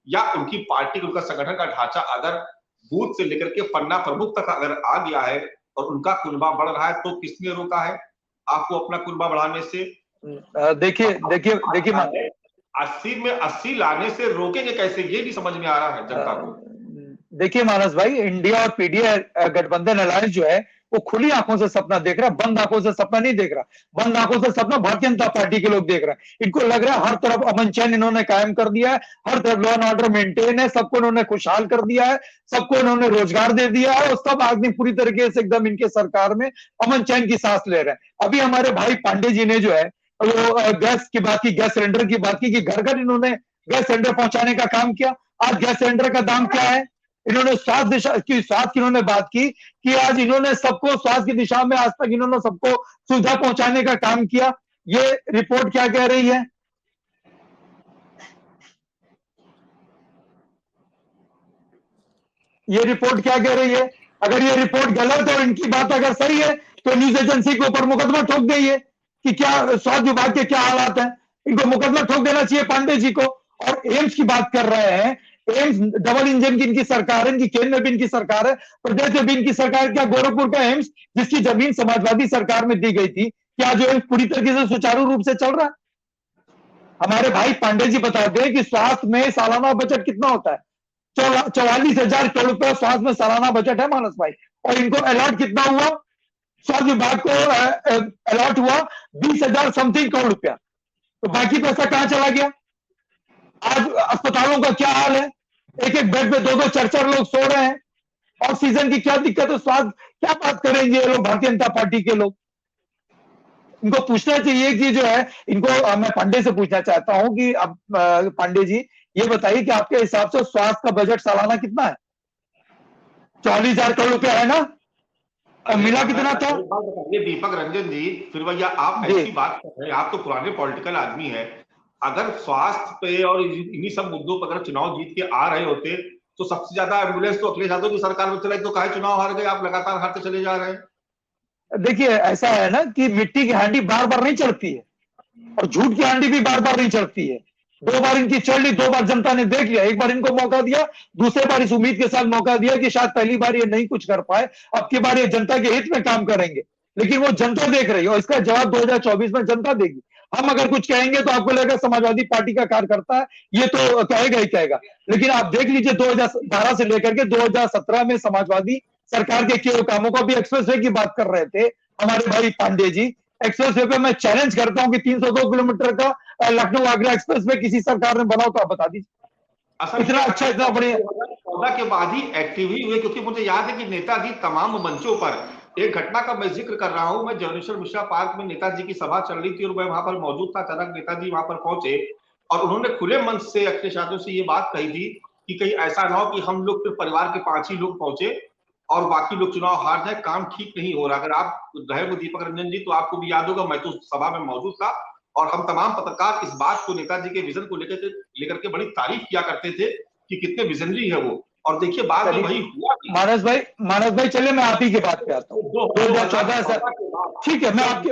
या उनकी पार्टी, उनका संगठन का ढांचा अगर बूथ से लेकर के पन्ना प्रमुख तक अगर आ गया है और उनका कुनबा बढ़ रहा है, तो किसने रोका है आपको अपना कुनबा बढ़ाने से? देखिए 80 में 80 लाने से रोकेंगे कैसे, ये भी समझ में आ रहा है जनता को। देखिए मानस भाई, इंडिया और पीडीए गठबंधन अलायंस जो है वो खुली आंखों से सपना देख रहा है, बंद आंखों से सपना नहीं देख रहा। बंद आंखों से सपना भारतीय जनता पार्टी के लोग देख रहे हैं। इनको लग रहा है हर तरफ अमन चैन इन्होंने कायम कर दिया है, हर तरफ लॉ एंड ऑर्डर मेंटेन है, सबको इन्होंने खुशहाल कर दिया है, सबको इन्होंने रोजगार दे दिया है, और सब आदमी पूरी तरीके से एकदम इनके सरकार में अमन चैन की सांस ले रहे हैं। अभी हमारे भाई पांडे जी ने जो है वो गैस की बात की, गैस सिलेंडर की बात की कि घर घर इन्होंने गैस सिलेंडर पहुंचाने का काम किया। आज गैस सिलेंडर का दाम क्या है? इन्होंने स्वास्थ्य की इन्होंने बात की कि आज इन्होंने सबको स्वास्थ्य की दिशा में आज तक इन्होंने सबको सुविधा पहुंचाने का काम किया। ये रिपोर्ट क्या कह रही है? ये रिपोर्ट क्या कह रही है? अगर ये रिपोर्ट गलत है और इनकी बात अगर सही है तो न्यूज एजेंसी के ऊपर मुकदमा ठोक देंगे कि क्या स्वास्थ्य विभाग के क्या हालात हैं। इनको मुकदमा ठोक देना चाहिए पांडे जी को। और एम्स की बात कर रहे हैं, एम्स डबल इंजन की इनकी सरकार है, इनकी केंद्र में भी इनकी सरकार है, प्रदेश में भी इनकी सरकार। क्या गोरखपुर का एम्स जिसकी जमीन समाजवादी सरकार में दी गई थी, क्या जो एम्स पूरी तरीके से सुचारू रूप से चल रहा है? हमारे भाई पांडे जी बताते हैं कि स्वास्थ्य में सालाना बजट कितना होता है? 44,000 करोड़ रुपए स्वास्थ्य में सालाना बजट है मानस भाई। और इनको अलॉट कितना हुआ? स्वास्थ्य विभाग को अलॉट हुआ 20,000 समथिंग करोड़ रुपया। तो बाकी पैसा कहां चला गया? आज अस्पतालों का क्या हाल है? एक एक बेड पे 2-2 4-4 लोग सो रहे हैं। ऑक्सीजन की क्या दिक्कत है? स्वास्थ्य क्या बात करेंगे ये लोग, भारतीय जनता पार्टी के लोग? इनको पूछना चाहिए कि जो है, इनको मैं पांडे से पूछना चाहता हूं कि अब पांडे जी ये बताइए कि आपके हिसाब से स्वास्थ्य का बजट सालाना कितना है? 44,000 करोड़ रुपया है ना? मिला कितना था? ये दीपक रंजन जी, फिर भैया आप ऐसी बात कर रहे हैं, आप तो पुराने पॉलिटिकल आदमी हैं। अगर स्वास्थ्य पे और इन्हीं सब मुद्दों पर अगर चुनाव जीत के आ रहे होते तो सबसे ज्यादा एम्बुलेंस तो अखिलेश यादव की सरकार में चलाई, तो काहे चुनाव हार गए? आप लगातार हारते चले जा रहे हैं। देखिए ऐसा है ना कि मिट्टी की हांडी बार बार नहीं चढ़ती है और झूठ की हांडी भी बार बार नहीं चढ़ती है। 2 बार इनकी चढ़ ली, 2 बार जनता ने देख लिया। एक बार इनको मौका दिया, दूसरे बार इस उम्मीद के साथ मौका दिया कि शायद पहली बार ये नहीं कुछ कर पाए, अब की बार ये जनता के हित में काम करेंगे। लेकिन वो जनता देख रही है और इसका जवाब 2024 में जनता देगी। हम अगर कुछ कहेंगे तो आपको लगेगा समाजवादी पार्टी का कार्यकर्ता है, ये तो कहेगा ही कहेगा। लेकिन आप देख लीजिए 2012 से लेकर के 2017 में समाजवादी सरकार के किए कामों को, भी एक्सप्रेसवे की बात कर रहे थे हमारे भाई पांडे जी। एक्सप्रेसवे पे मैं चैलेंज करता हूं कि 302 किलोमीटर का लखनऊ आगरा एक्सप्रेसवे किसी सरकार ने बनाओ तो आप बता दीजिए। इतना अच्छा, इतना बढ़िया। 14 के बाद ही एक्टिव ही हुए, क्योंकि मुझे याद है कि नेताजी तमाम मंचों पर, एक घटना का मैं जिक्र कर रहा हूं, मैं जवनेश्वर मिश्रा पार्क में नेताजी की सभा चल रही थी और मैं वहां पर मौजूद था। अचानक नेताजी वहां पर पहुंचे और उन्होंने खुले मंच से अखिलेश यादव से ये बात कही थी कि कहीं ऐसा ना हो कि हम लोग फिर परिवार के 5 ही लोग पहुंचे और बाकी लोग चुनाव हार जाए, काम ठीक नहीं हो रहा। अगर आप रहे हो दीपक रंजन जी तो आपको भी याद होगा, मैं तो सभा में मौजूद था और हम तमाम पत्रकार इस बात को, नेताजी के विजन को लेकर के बड़ी तारीफ किया करते थे कि कितने विजनरी है वो। और देखिए बाद में वही हुआ। मानस भाई चलिए मैं आप ही की बात पे आता हूँ। 2014 से ठीक है, मैं आपकी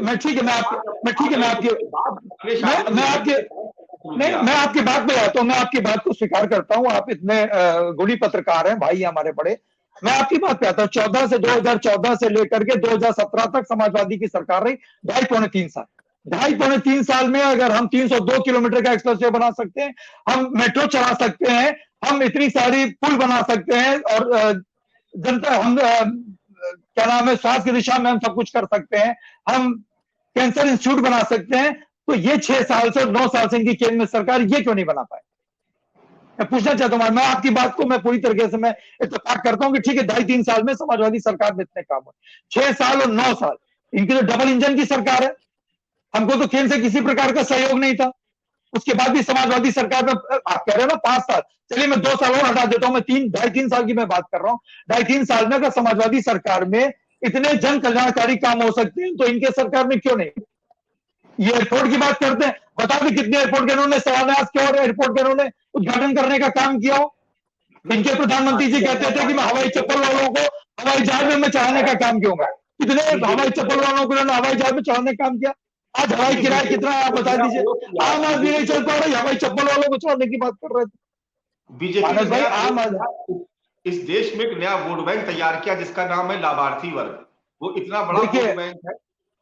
बात पे आता हूँ। मैं आपकी बात को स्वीकार करता हूँ, आप इतने गुणी पत्रकार हैं, भाई हमारे बड़े। मैं आपकी बात पे आता हूँ। 2014 से लेकर के 2017 तक समाजवादी की सरकार रही, 2.5-3 साल। 2.5-3 साल में अगर हम 302 किलोमीटर का एक्सप्रेसवे बना सकते हैं, हम मेट्रो चला सकते हैं, हम इतनी सारी पुल बना सकते हैं और जनता, हम क्या नाम है, स्वास्थ्य की दिशा में हम सब कुछ कर सकते हैं, हम कैंसर इंस्टीट्यूट बना सकते हैं, तो ये 6 साल से 9 साल से इनकी केंद्र में सरकार ये क्यों नहीं बना पाए? मैं पूछना चाहता हूँ, मैं आपकी बात को मैं पूरी तरीके से मैं इत्तेफाक करता हूँ कि ठीक है 2.5-3 साल में समाजवादी सरकार में इतने काम हुए, 6 साल और 9 साल इनकी तो डबल इंजन की सरकार है, हमको तो केंद्र से किसी प्रकार का सहयोग नहीं था, उसके बाद भी समाजवादी सरकार में आप कह रहे हो ना 5 साल, चलिए मैं 2 साल और हटा देता हूं, मैं 2.5-3 साल की मैं बात कर रहा हूं। 2.5-3 साल में अगर समाजवादी सरकार में इतने जन कल्याणकारी काम हो सकते हैं तो इनके सरकार में क्यों नहीं? ये एयरपोर्ट की बात करते हैं, बता दें कितने एयरपोर्ट के इन्होंने शिलान्यास किया और एयरपोर्ट के इन्होंने उद्घाटन करने का काम किया हो। इनके प्रधानमंत्री जी कहते थे कि मैं हवाई चप्पल वालों को हवाई जहाज में मैं चढ़ाने का काम क्योंगा, कितने हवाई चप्पल वालों को इन्होंने हवाई जहाज में चढ़ाने का काम किया। आज हवाई किराया कितना है आप बता दीजिए, आम आदमी नहीं चल पा रहा, हवाई चप्पल वालों को चढ़ाने की बात कर रहे थे। बीजेपी भाई आम आदमी इस देश में एक नया वोट बैंक तैयार किया जिसका नाम है लाभार्थी वर्ग। वो इतना बड़ा वोट बैंक है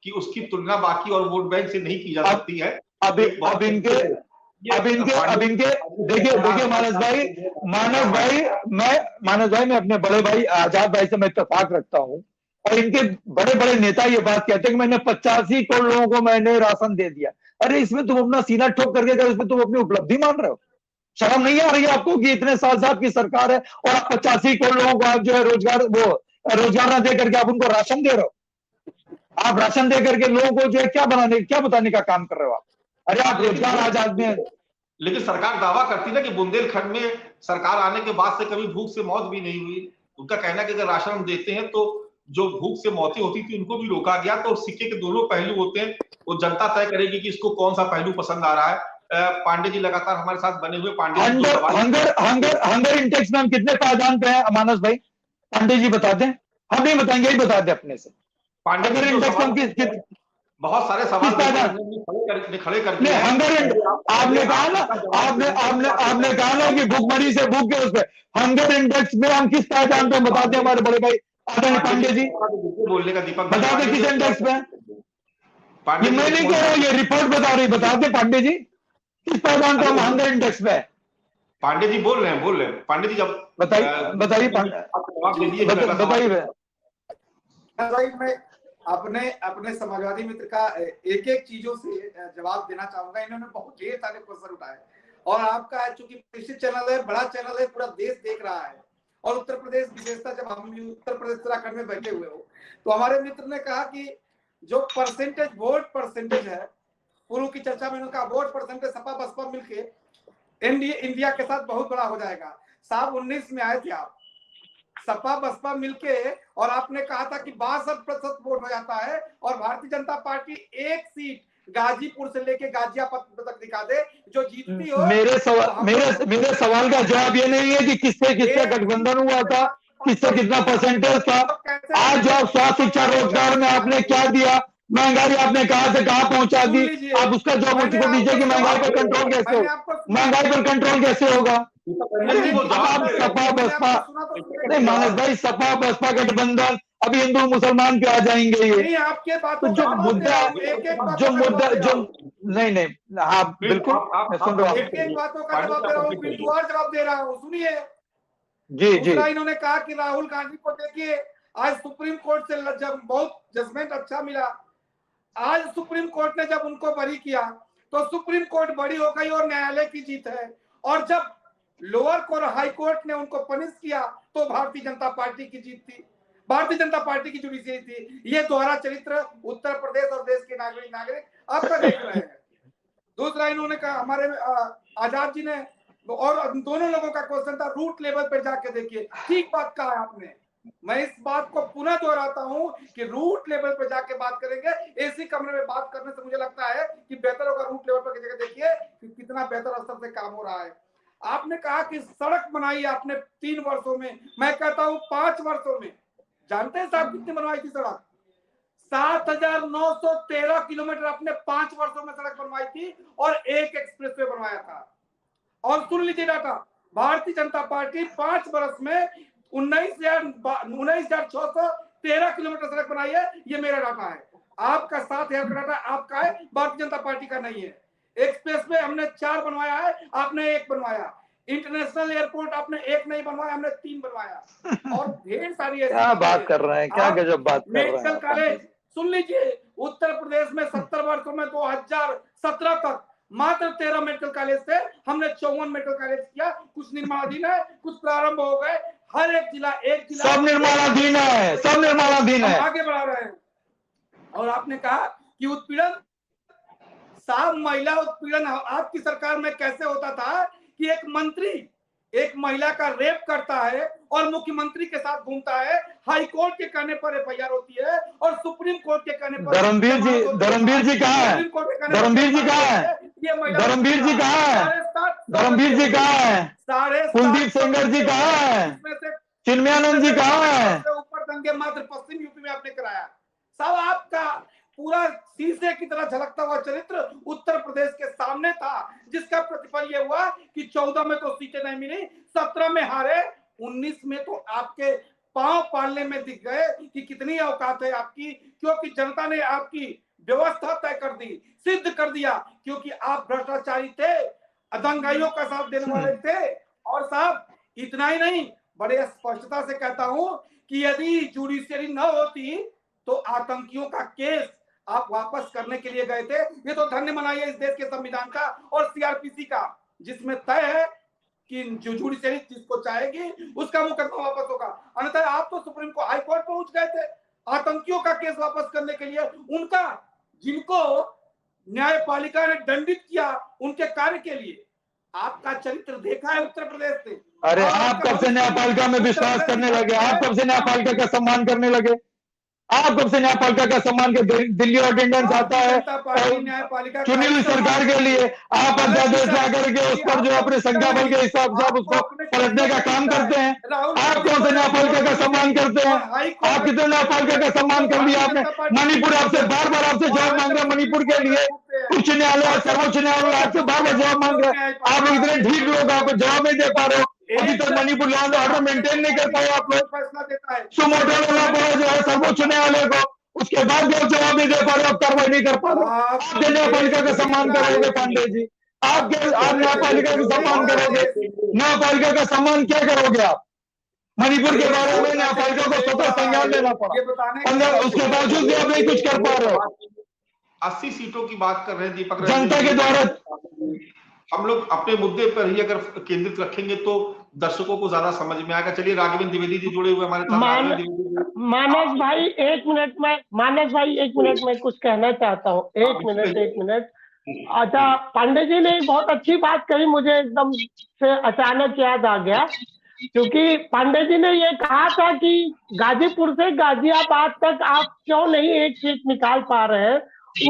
कि उसकी तुलना बाकी और वोट बैंक से नहीं की जा सकती है। अब इनके देखिए मानस भाई मैं अपने बड़े भाई आजाद भाई से मैं इत्तेफाक रखता हूँ, और इनके बड़े बड़े नेता ये बात कहते हैं कि मैंने 85 करोड़ लोगों को मैंने राशन दे दिया। अरे इसमें तुम अपना सीना ठोक करके कर, इसमें तुम अपनी उपलब्धि मान रहे हो? शर्म नहीं आ रही है आपको कि इतने साल से आपकी सरकार है और आप 85 करोड़ लोगों को आप जो है रोजगार ना दे करके आप उनको राशन दे रहे हो? आप राशन दे करके लोगों को जो है क्या बताने का काम कर रहे हो आप? अरे आप रोजगार आज आदमी है। लेकिन सरकार दावा करती ना कि बुंदेलखंड में सरकार आने के बाद से कभी भूख से मौत भी नहीं हुई। उनका कहना है कि अगर राशन हम देते हैं तो जो भूख से मौतें होती थी उनको भी रोका गया। तो सिक्के के दोनों पहलू होते हैं, वो जनता तय करेगी कि इसको कौन सा पहलू पसंद आ रहा है। पांडे जी लगातार हमारे साथ बने हुए। पांडे हंगर इंडेक्स में हम कितने पायदान पे हैं मानस भाई? पांडे जी बता दें, हम नहीं बताएंगे, यही बता दें अपने से। हंगर इंडेक्स में बहुत सारे सवाल खड़े करके आपने कहा ना कि भूखमरी से भूख के उस पर हंगर इंडेक्स में हम किस पायदान पे बता दें हमारे बड़े भाई आदरणीय पांडे जी? बोलने का दीपक बता दें किस इंडेक्स में? ये मैं नहीं कह रहा हूँ, ये रिपोर्ट बता रही, बता दें पांडे जी किस पायदान पे हम हंगर इंडेक्स में? पांडे जी बोल रहे हैं पांडे जी जब बताइए मैं अपने समाजवादी मित्र का एक एक चीजों से जवाब देना चाहूंगा। इन्होंने बहुत ढेर सारे क्वेश्चन उठाए और आपका चूंकि प्रतिष्ठित चैनल है, बड़ा चैनल है, पूरा देश देख रहा है और उत्तर प्रदेश विशेषता, जब हम उत्तर प्रदेश उत्तराखंड में बैठे हुए हो तो हमारे मित्र ने कहा कि जो परसेंटेज वोट परसेंटेज है, पूर्व की चर्चा में उनका वोट परसेंटेज सपा बसपा मिलके इंडिया के साथ बहुत बड़ा हो जाएगा। साहब 19 में आए थे आप, सपा बसपा मिलके, और आपने कहा था कि 62% वोट हो जाता है और भारतीय जनता पार्टी एक सीट गाजीपुर से लेके गाजियाबाद तक दिखा दे जो जीतती हो। मेरे सवाल का जवाब ये नहीं है कि किससे गठबंधन हुआ था, किससे कितना परसेंटेज था। आज जो स्वास्थ्य शिक्षा रोजगार में आपने क्या दिया, महंगाई आपने कहां से कहां पहुंचा दी, आप उसका जवाब मुझको दीजिए कि महंगाई पर कंट्रोल कैसे होगा? महंगाई पर कंट्रोल कैसे होगा? सपा बसपा नहीं मानस भाई, सपा बसपा गठबंधन अभी हिंदू मुसलमान पे आ जाएंगे ये। आपके तो जो मुद्दा नहीं हाँ बिल्कुल मैं सुन रहा हूँ, एक बातों का जवाब दे रहा हूँ, बिल्कुल और जवाब दे रहा हूँ, सुनिए जी। इन्होंने कहा कि राहुल गांधी को देखिए, आज सुप्रीम कोर्ट से जब बहुत जजमेंट अच्छा मिला, आज सुप्रीम कोर्ट ने जब उनको बरी किया तो सुप्रीम कोर्ट बड़ी हो गई और न्यायालय की जीत है, और जब लोअर कोर्ट हाई कोर्ट ने उनको पनिश किया तो भारतीय जनता पार्टी की जीत थी, भारतीय जनता पार्टी की जुडिशरी थी। ये दोहरा चरित्र उत्तर प्रदेश और देश के नागरिक अब तक देख रहे हैं। दूसरा इन्होंने कहा, हमारे आजाद जी ने, और दोनों लोगों का क्वेश्चन था रूट लेवल पर जाके देखिए, ठीक बात कहा आपने। मैं इस बात को पुनः दोहराता हूं कि रूट लेवल पर जाके बात करेंगे। एसी कमरे में बात करने से मुझे लगता है कि बेहतर होगा रूट लेवल पर जगह देखिए कि कितना बेहतर स्तर से काम हो रहा है। आपने कहा कि सड़क बनाई आपने 3 वर्षों में, मैं कहता हूं 5 वर्षों में। जानते हैं साहब कितनी बनवाई थी सड़क? 7,913 किलोमीटर आपने 5 वर्षों में सड़क बनवाई थी और एक एक्सप्रेसवे बनवाया था। और सुन लीजिए डाटा, भारतीय जनता पार्टी 5 वर्ष में 19,613 किलोमीटर सड़क बनाई है। ये मेरा डाटा है, आपका 7,000 का डाटा आपका है, भारतीय जनता पार्टी का नहीं है। एक्सप्रेस में हमने 4 बनवाया है, आपने 1 बनवाया। इंटरनेशनल एयरपोर्ट आपने 1 नहीं बनवाया, हमने 3 बनवाया। और ढेर सारी क्या बात कर रहे हैं, क्या गजब बात कर रहे हैं। मेडिकल कॉलेज सुन लीजिए, उत्तर प्रदेश में 70 वर्षों में 2017 तक मात्र 13 मेडिकल कॉलेज थे, हमने 54 मेडिकल कॉलेज किया कुछ निर्माणाधीन है, कुछ प्रारंभ हो गए। हर एक जिला सब निर्माणाधीन है, सब निर्माणाधीन है। आगे बढ़ा रहे हैं। और आपने कहा कि उत्पीड़न, साहब महिला उत्पीड़न आपकी सरकार में कैसे होता था कि एक मंत्री एक महिला का रेप करता है और मुख्यमंत्री के साथ घूमता है, हाई कोर्ट के कहने पर एफआईआर होती है और सुप्रीम कोर्ट के कहने पर धर्मवीर जी कहाँ है? धर्मवीर जी कहाँ है? धर्मवीर जी कहाँ है? धर्मवीर जी कहाँ है? कुलदीप सेंगर जी कहाँ है? चिन्मयानंद जी कहाँ है? ऊपर दंगे मात्र पश्चिम यूपी में आपने कराया। साहब आपका पूरा शीशे की तरह झलकता हुआ चरित्र उत्तर प्रदेश के सामने था, जिसका प्रतिफल ये हुआ कि 14 में तो सीटें नहीं मिली, 17 में हारे, 19 में तो आपके पांव पालने में दिख गए कि कितनी औकात है आपकी, क्योंकि जनता ने आपकी व्यवस्था तय कर दी, सिद्ध कर दिया, क्योंकि आप भ्रष्टाचारी थे, दंगाइयों का साथ देने वाले थे। और साहब इतना ही नहीं, बड़े स्पष्टता से कहता हूं कि यदि जुडिशियरी न होती तो आतंकियों का केस आप वापस करने के लिए गए थे। ये तो धन्य मनाइए इस देश के संविधान का और सीआरपीसी का, जिसमें तय है कि जो जुडिशियरी जिसको चाहेगी उसका मुकदमा वापस होगा। अन्यथा आप तो सुप्रीम कोर्ट, हाई कोर्ट पहुंच गए थे आतंकियों का केस वापस करने के लिए। उनका, जिनको न्यायपालिका ने दंडित किया, उनके कार्य के लिए आपका चरित्र देखा है उत्तर प्रदेश से। अरे आप कब से न्यायपालिका में विश्वास करने लगे? आप कब से न्यायपालिका का सम्मान करने लगे? आप कब से न्यायपालिका का सम्मान के दिल्ली ऑर्डिनेंस आता है चुनी हुई सरकार के लिए, आप अध्यादेश ला करके उस पर जो अपने संख्या बल के हिसाब से आप उसको पलटने का काम करते हैं। आप कौन से न्यायपालिका का सम्मान करते हैं? आप कितने न्यायपालिका का सम्मान कर लिया आपने? मणिपुर आपसे बार बार आपसे जवाब मांग रहे हैं, मणिपुर के लिए उच्च न्यायालय सर्वोच्च न्यायालय आपसे बार बार जवाब मांग रहे हैं। आप इतने ठीक लोग, आप जवाब नहीं दे पा रहे हो। अभी तक Manipur law and order maintain नहीं कर पाए आप लोग। सुमोटो लॉ पड़ा जो है सर्वोच्च न्यायालय को, उसके बाद भी आप जवाब नहीं दे पा रहे, आप कार्रवाई नहीं कर पा रहे। आप न्यायपालिका का सम्मान करोगे पांडे जी? आप न्यायपालिका का सम्मान करोगे? न्यायपालिका का सम्मान क्या करोगे आप? मणिपुर के बारे में न्यायपालिका को स्वतः संज्ञान लेना पड़ा, उसके बावजूद भी आप नहीं कुछ कर पा रहे हो। 80 सीटों की बात कर रहे हैं दीपक, जनता के द्वारा हम लोग अपने मुद्दे पर ही अगर केंद्रित रखेंगे तो दर्शकों को ज्यादा समझ में आएगा। चलिए राघवेंद्र द्विवेदी जी जुड़े हुए हमारे साथ। मानस भाई एक मिनट में कुछ कहना चाहता हूँ। एक मिनट। अच्छा, पांडे जी ने बहुत अच्छी बात कही, मुझे एकदम से अचानक याद आ गया, क्योंकि पांडे जी ने ये कहा था कि गाजीपुर से गाजियाबाद तक आप क्यों नहीं एक सीट निकाल पा रहे हैं।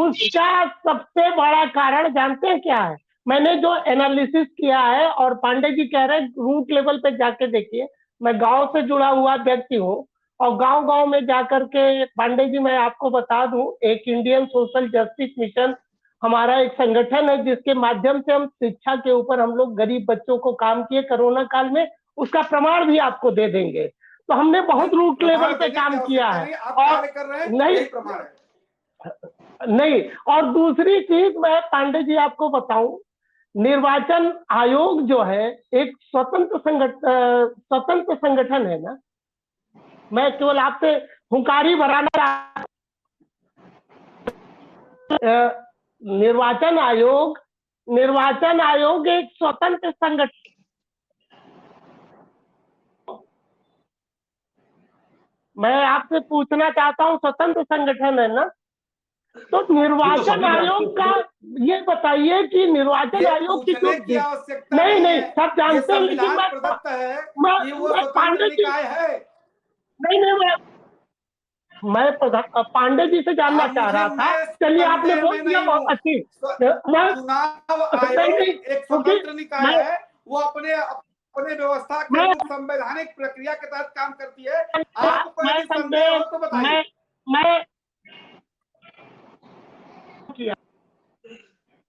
उसका सबसे बड़ा कारण जानते हैं क्या है? मैंने जो एनालिसिस किया है, और पांडे जी कह रहे हैं रूट लेवल पे जाके देखिए, मैं गांव से जुड़ा हुआ व्यक्ति हूँ और गांव में जाकर के, पांडे जी मैं आपको बता दूं, एक इंडियन सोशल जस्टिस मिशन हमारा एक संगठन है, जिसके माध्यम से हम शिक्षा के ऊपर हम लोग गरीब बच्चों को काम किए कोरोना काल में, उसका प्रमाण भी आपको दे देंगे। तो हमने बहुत रूट लेवल पे काम किया है। और नहीं, और दूसरी चीज मैं पांडे जी आपको बताऊं, निर्वाचन आयोग जो है एक स्वतंत्र संगठन है ना। मैं केवल आपसे हुंकारी भराना, निर्वाचन आयोग एक स्वतंत्र संगठन, मैं आपसे पूछना चाहता हूं, स्वतंत्र संगठन है ना, तो निर्वाचन आयोग का ये बताइए कि निर्वाचन आयोग की नहीं सब जानते हैं, लेकिन मैं पांडे जी मैं पांडे जी से जानना चाह रहा था। चलिए आपने बोल दिया, बहुत अच्छी। एक स्वतंत्र निकाय है, वो अपने व्यवस्था के संवैधानिक प्रक्रिया के तहत काम करती है। आपको कोई संदेह हो तो बताइए। मैं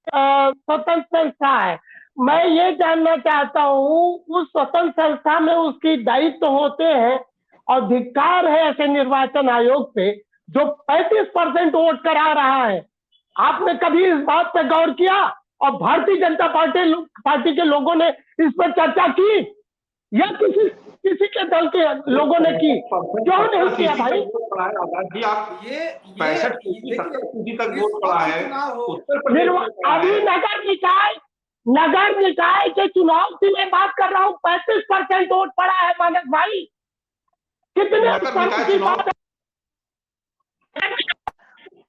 स्वतंत्र संस्था है, मैं ये जानना चाहता हूँ उस स्वतंत्र संस्था में उसकी दायित्व होते हैं और धिक्कार है ऐसे निर्वाचन आयोग पे जो 35% वोट करा रहा है। आपने कभी इस बात पे गौर किया? और भारतीय जनता पार्टी के लोगों ने इस पर चर्चा की या किसी के दल के लोगों ने की? क्यों नहीं किया भाई? ये 65% तक वोट पड़ा है। अभी नगर निकाय नगर निकाय के चुनाव की मैं बात कर रहा हूँ, 35% वोट पड़ा है मानस भाई। कितने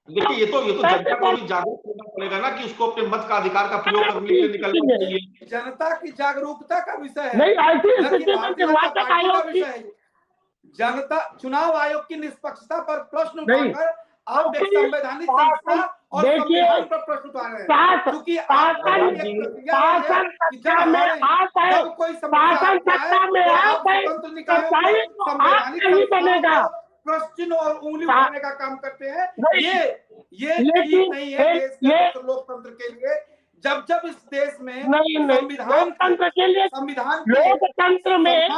देखिए, ये तो जनता को भी जागरूक करना पड़ेगा ना कि उसको अपने मत का अधिकार का प्रयोग करने के लिए निकलना चाहिए। जनता की जागरूकता का विषय है, नहीं ऐसी स्थिति में निर्वाचन आयोग की जनता चुनाव आयोग की निष्पक्षता पर प्रश्न उठाकर आप एक संवैधानिक संस्था और संविधान पर प्रश्न उठा रहे हैं, क्योंकि जब कोई समस्या प्रश्न और उंगली उठाने का काम करते हैं, ये ठीक नहीं है देश के लोकतंत्र के लिए। जब इस देश में लोकतंत्र के लिए लोकतंत्र में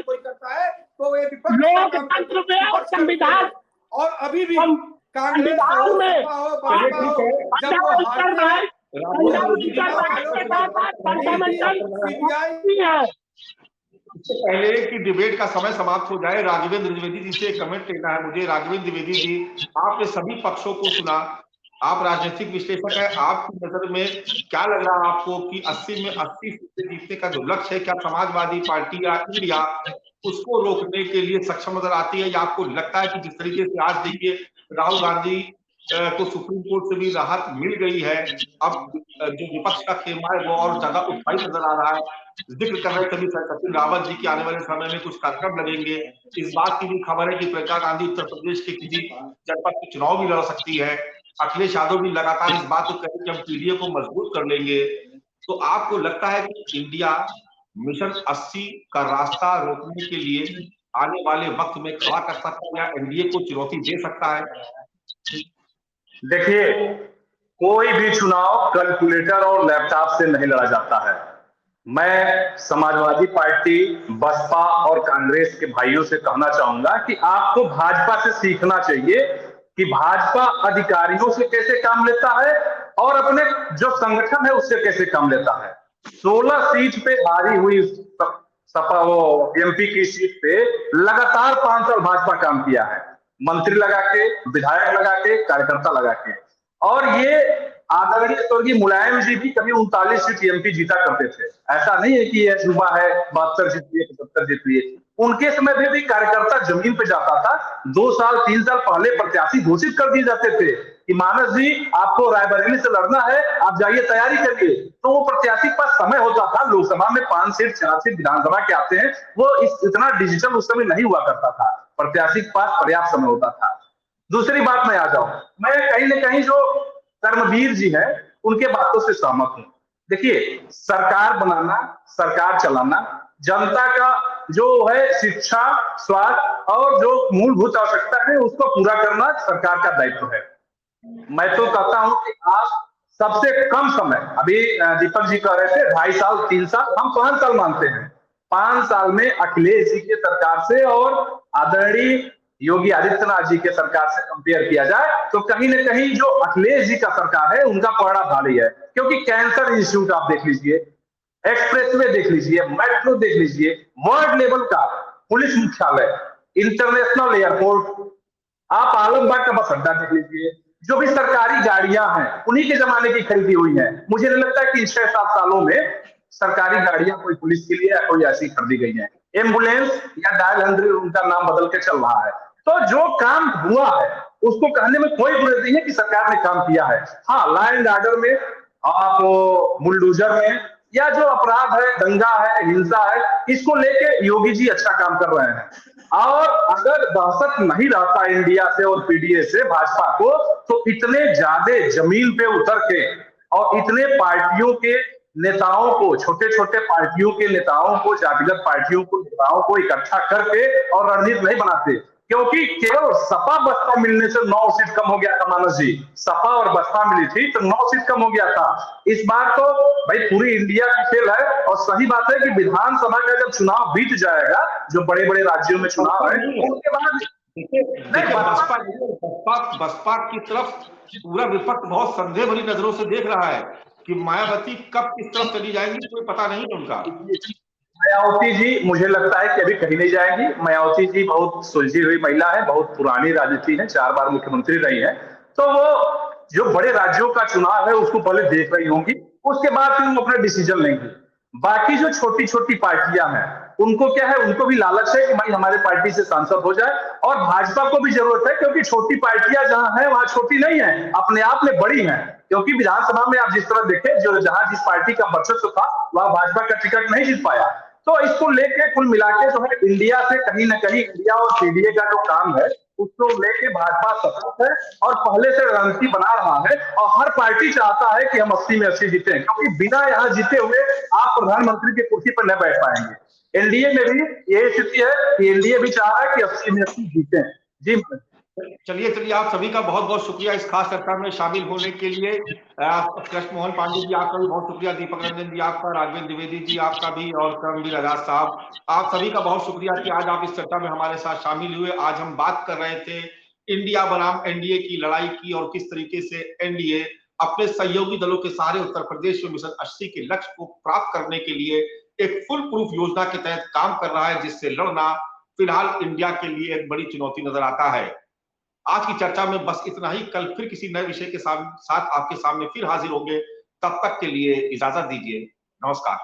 कोई करता है तो ये लोकतंत्र में और संविधान और अभी भी कांग्रेस इससे पहले कि डिबेट का समय समाप्त हो जाए, राघवेंद्र द्विवेदी जी से कमेंट लेना है मुझे। राघवेंद्र द्विवेदी जी, आपने सभी पक्षों को सुना, आप राजनीतिक विश्लेषक हैं, आपकी नजर में क्या लग रहा है आपको कि 80 में 80 सीटें जीतने का जो लक्ष्य है, क्या समाजवादी पार्टी या इंडिया उसको रोकने के लिए सक्षम नजर आती है, या आपको लगता है कि जिस तरीके से आज देखिए राहुल गांधी को सुप्रीम कोर्ट से भी राहत मिल गई है, अब जो विपक्ष का खेमा है वो और ज्यादा उत्साहित नजर आ रहा है। जिक्र कर रहे थे सचिन रावत जी के आने वाले समय में कुछ कार्यक्रम लगेंगे, इस बात की भी खबर है कि प्रियंका गांधी उत्तर प्रदेश के किसी जनपद के चुनाव भी लड़ सकती है। अखिलेश यादव भी लगातार इस बात को कहते कि हम पीडीए को मजबूत कर लेंगे। तो आपको लगता है कि इंडिया मिशन 80 का रास्ता रोकने के लिए आने वाले वक्त में खड़ा कर सकता है, या एनडीए को चुनौती दे सकता है? देखिए, कोई भी चुनाव कैलकुलेटर और लैपटॉप से नहीं लड़ा जाता है। मैं समाजवादी पार्टी, बसपा और कांग्रेस के भाइयों से कहना चाहूंगा कि आपको भाजपा से सीखना चाहिए कि भाजपा अधिकारियों से कैसे काम लेता है और अपने जो संगठन है उससे कैसे काम लेता है। 16 सीट पे हारी हुई सपा वो एमपी की सीट पे लगातार 5 साल भाजपा काम किया है, मंत्री लगा के, विधायक लगा के, कार्यकर्ता लगा के। और ये आदरणीय स्वर्गीय मुलायम जी भी कभी 39 सीट एमपी जीता करते थे। ऐसा नहीं है कि यह सुबह है 72 जीत लिए 75 जीत लिए। उनके समय में भी कार्यकर्ता जमीन पे जाता था। 2 साल 3 साल पहले प्रत्याशी घोषित कर दिए जाते थे कि मानस जी आपको रायबरेली से लड़ना है, आप जाइए तैयारी करिए। तो वो प्रत्याशी के पास समय होता था। लोकसभा में 5 सीट 4 सीट विधानसभा के आते हैं, वो इतना डिजिटल उस समय नहीं हुआ करता था। प्रत्याशी के पास पर्याप्त समय होता था। दूसरी बात मैं आ जाऊं, मैं कहीं न कहीं जो कर्मवीर जी है उनके बातों से सहमत हूं। देखिए, सरकार बनाना, सरकार चलाना, जनता का जो है शिक्षा, स्वास्थ्य और जो मूलभूत आवश्यकता है उसको पूरा करना सरकार का दायित्व है। मैं तो कहता हूं कि आप सबसे कम समय, अभी दीपक जी कह रहे थे 2.5 साल 3 साल, हम 5 साल मानते हैं। 5 साल में अखिलेश जी की सरकार से और आदरणीय योगी आदित्यनाथ जी के सरकार से कंपेयर किया जाए तो कहीं न कहीं जो अखिलेश जी का सरकार है उनका पलड़ा भारी है। क्योंकि कैंसर इंस्टीट्यूट आप देख लीजिए, एक्सप्रेसवे देख लीजिए, मेट्रो देख लीजिए, वर्ल्ड लेवल का पुलिस मुख्यालय, इंटरनेशनल एयरपोर्ट, आप आलमबाग का बस अड्डा देख लीजिए, जो भी सरकारी गाड़ियां हैं उन्हीं के जमाने की खरीदी हुई है। मुझे नहीं लगता कि 6-7 सालों में सरकारी गाड़ियां कोई पुलिस के लिए या कोई ऐसी खरीदी गई है। एम्बुलेंस या डायल 100 उनका नाम बदल के चल रहा है। तो जो काम हुआ है उसको कहने में कोई बुराई नहीं है कि सरकार ने काम किया है। हाँ, लॉ एंड ऑर्डर में, आप बुलडोजर में, या जो अपराध है, दंगा है, हिंसा है, इसको लेके योगी जी अच्छा काम कर रहे हैं। और अगर दहशत नहीं रहता इंडिया से और पीडीए से भाजपा को, तो इतने ज्यादा जमीन पे उतर के और इतने पार्टियों के नेताओं को, छोटे छोटे पार्टियों के नेताओं को, जातिगत पार्टियों को, नेताओं को इकट्ठा करके और रणनीति नहीं बनाते। क्योंकि केवल सपा बसपा मिलने से 9 सीट कम हो गया था मानस जी। सपा और बसपा मिली थी तो 9 सीट कम हो गया था। इस बार तो भाई पूरी इंडिया की खेल है। और सही बात है कि विधानसभा का जब चुनाव बीत जाएगा, जो बड़े बड़े राज्यों में चुनाव है, उसके बाद बसपा की तरफ पूरा विपक्ष बहुत संदेह भरी नजरों से देख रहा है कि मायावती कब किस तरफ चली जाएंगी, कोई पता नहीं है उनका। मायावती जी मुझे लगता है कि अभी कहीं नहीं जाएंगी। मायावती जी बहुत सुलझी हुई महिला है, बहुत पुरानी राजनीति है, 4 बार मुख्यमंत्री रही है। तो वो जो बड़े राज्यों का चुनाव है उसको पहले देख रही होंगी, उसके बाद फिर वो अपना डिसीजन लेंगे। बाकी जो छोटी छोटी पार्टियां हैं उनको क्या है, उनको भी लालच है कि भाई हमारे पार्टी से सांसद हो जाए, और भाजपा को भी जरूरत है क्योंकि छोटी पार्टियां जहां हैं वहां छोटी नहीं है, अपने आप में बड़ी हैं। क्योंकि विधानसभा में आप जिस तरह देखे, जो जहां जिस पार्टी का वर्चस्व था वह भाजपा का टिकट नहीं जीत पाया। तो इसको लेके कुल मिलाके जो है इंडिया से कहीं ना कहीं, इंडिया और सीडीए का जो काम है उसको लेके भाजपा सतर्क है और पहले से रणनीति बना रहा है, और हर पार्टी चाहता है कि हम 80 में 80 जीते, क्योंकि बिना यहाँ जीते हुए आप प्रधानमंत्री की कुर्सी पर न बैठ पाएंगे। एनडीए में भी यही स्थिति है कि एनडीए भी चाह रहा है कि 80 में 80 जीते। जी चलिए आप सभी का बहुत बहुत शुक्रिया इस खास चर्चा में शामिल होने के लिए। कृष्ण मोहन पांडे जी आपका भी बहुत शुक्रिया, दीपक रंजन जी आपका, राघवेंद्र द्विवेदी जी आपका भी, और कर्मवीर आजाद साहब, आप सभी का बहुत शुक्रिया कि आज आप इस चर्चा में हमारे साथ शामिल हुए। आज हम बात कर रहे थे इंडिया बनाम एनडीए की लड़ाई की, और किस तरीके से एनडीए अपने सहयोगी दलों के सहारे उत्तर प्रदेश में मिशन 80 के लक्ष्य को प्राप्त करने के लिए एक फुल प्रूफ योजना के तहत काम कर रहा है, जिससे लड़ना फिलहाल इंडिया के लिए एक बड़ी चुनौती नजर आता है। आज की चर्चा में बस इतना ही। कल फिर किसी नए विषय के साथ आपके सामने फिर हाजिर होंगे। तब तक के लिए इजाजत दीजिए। नमस्कार।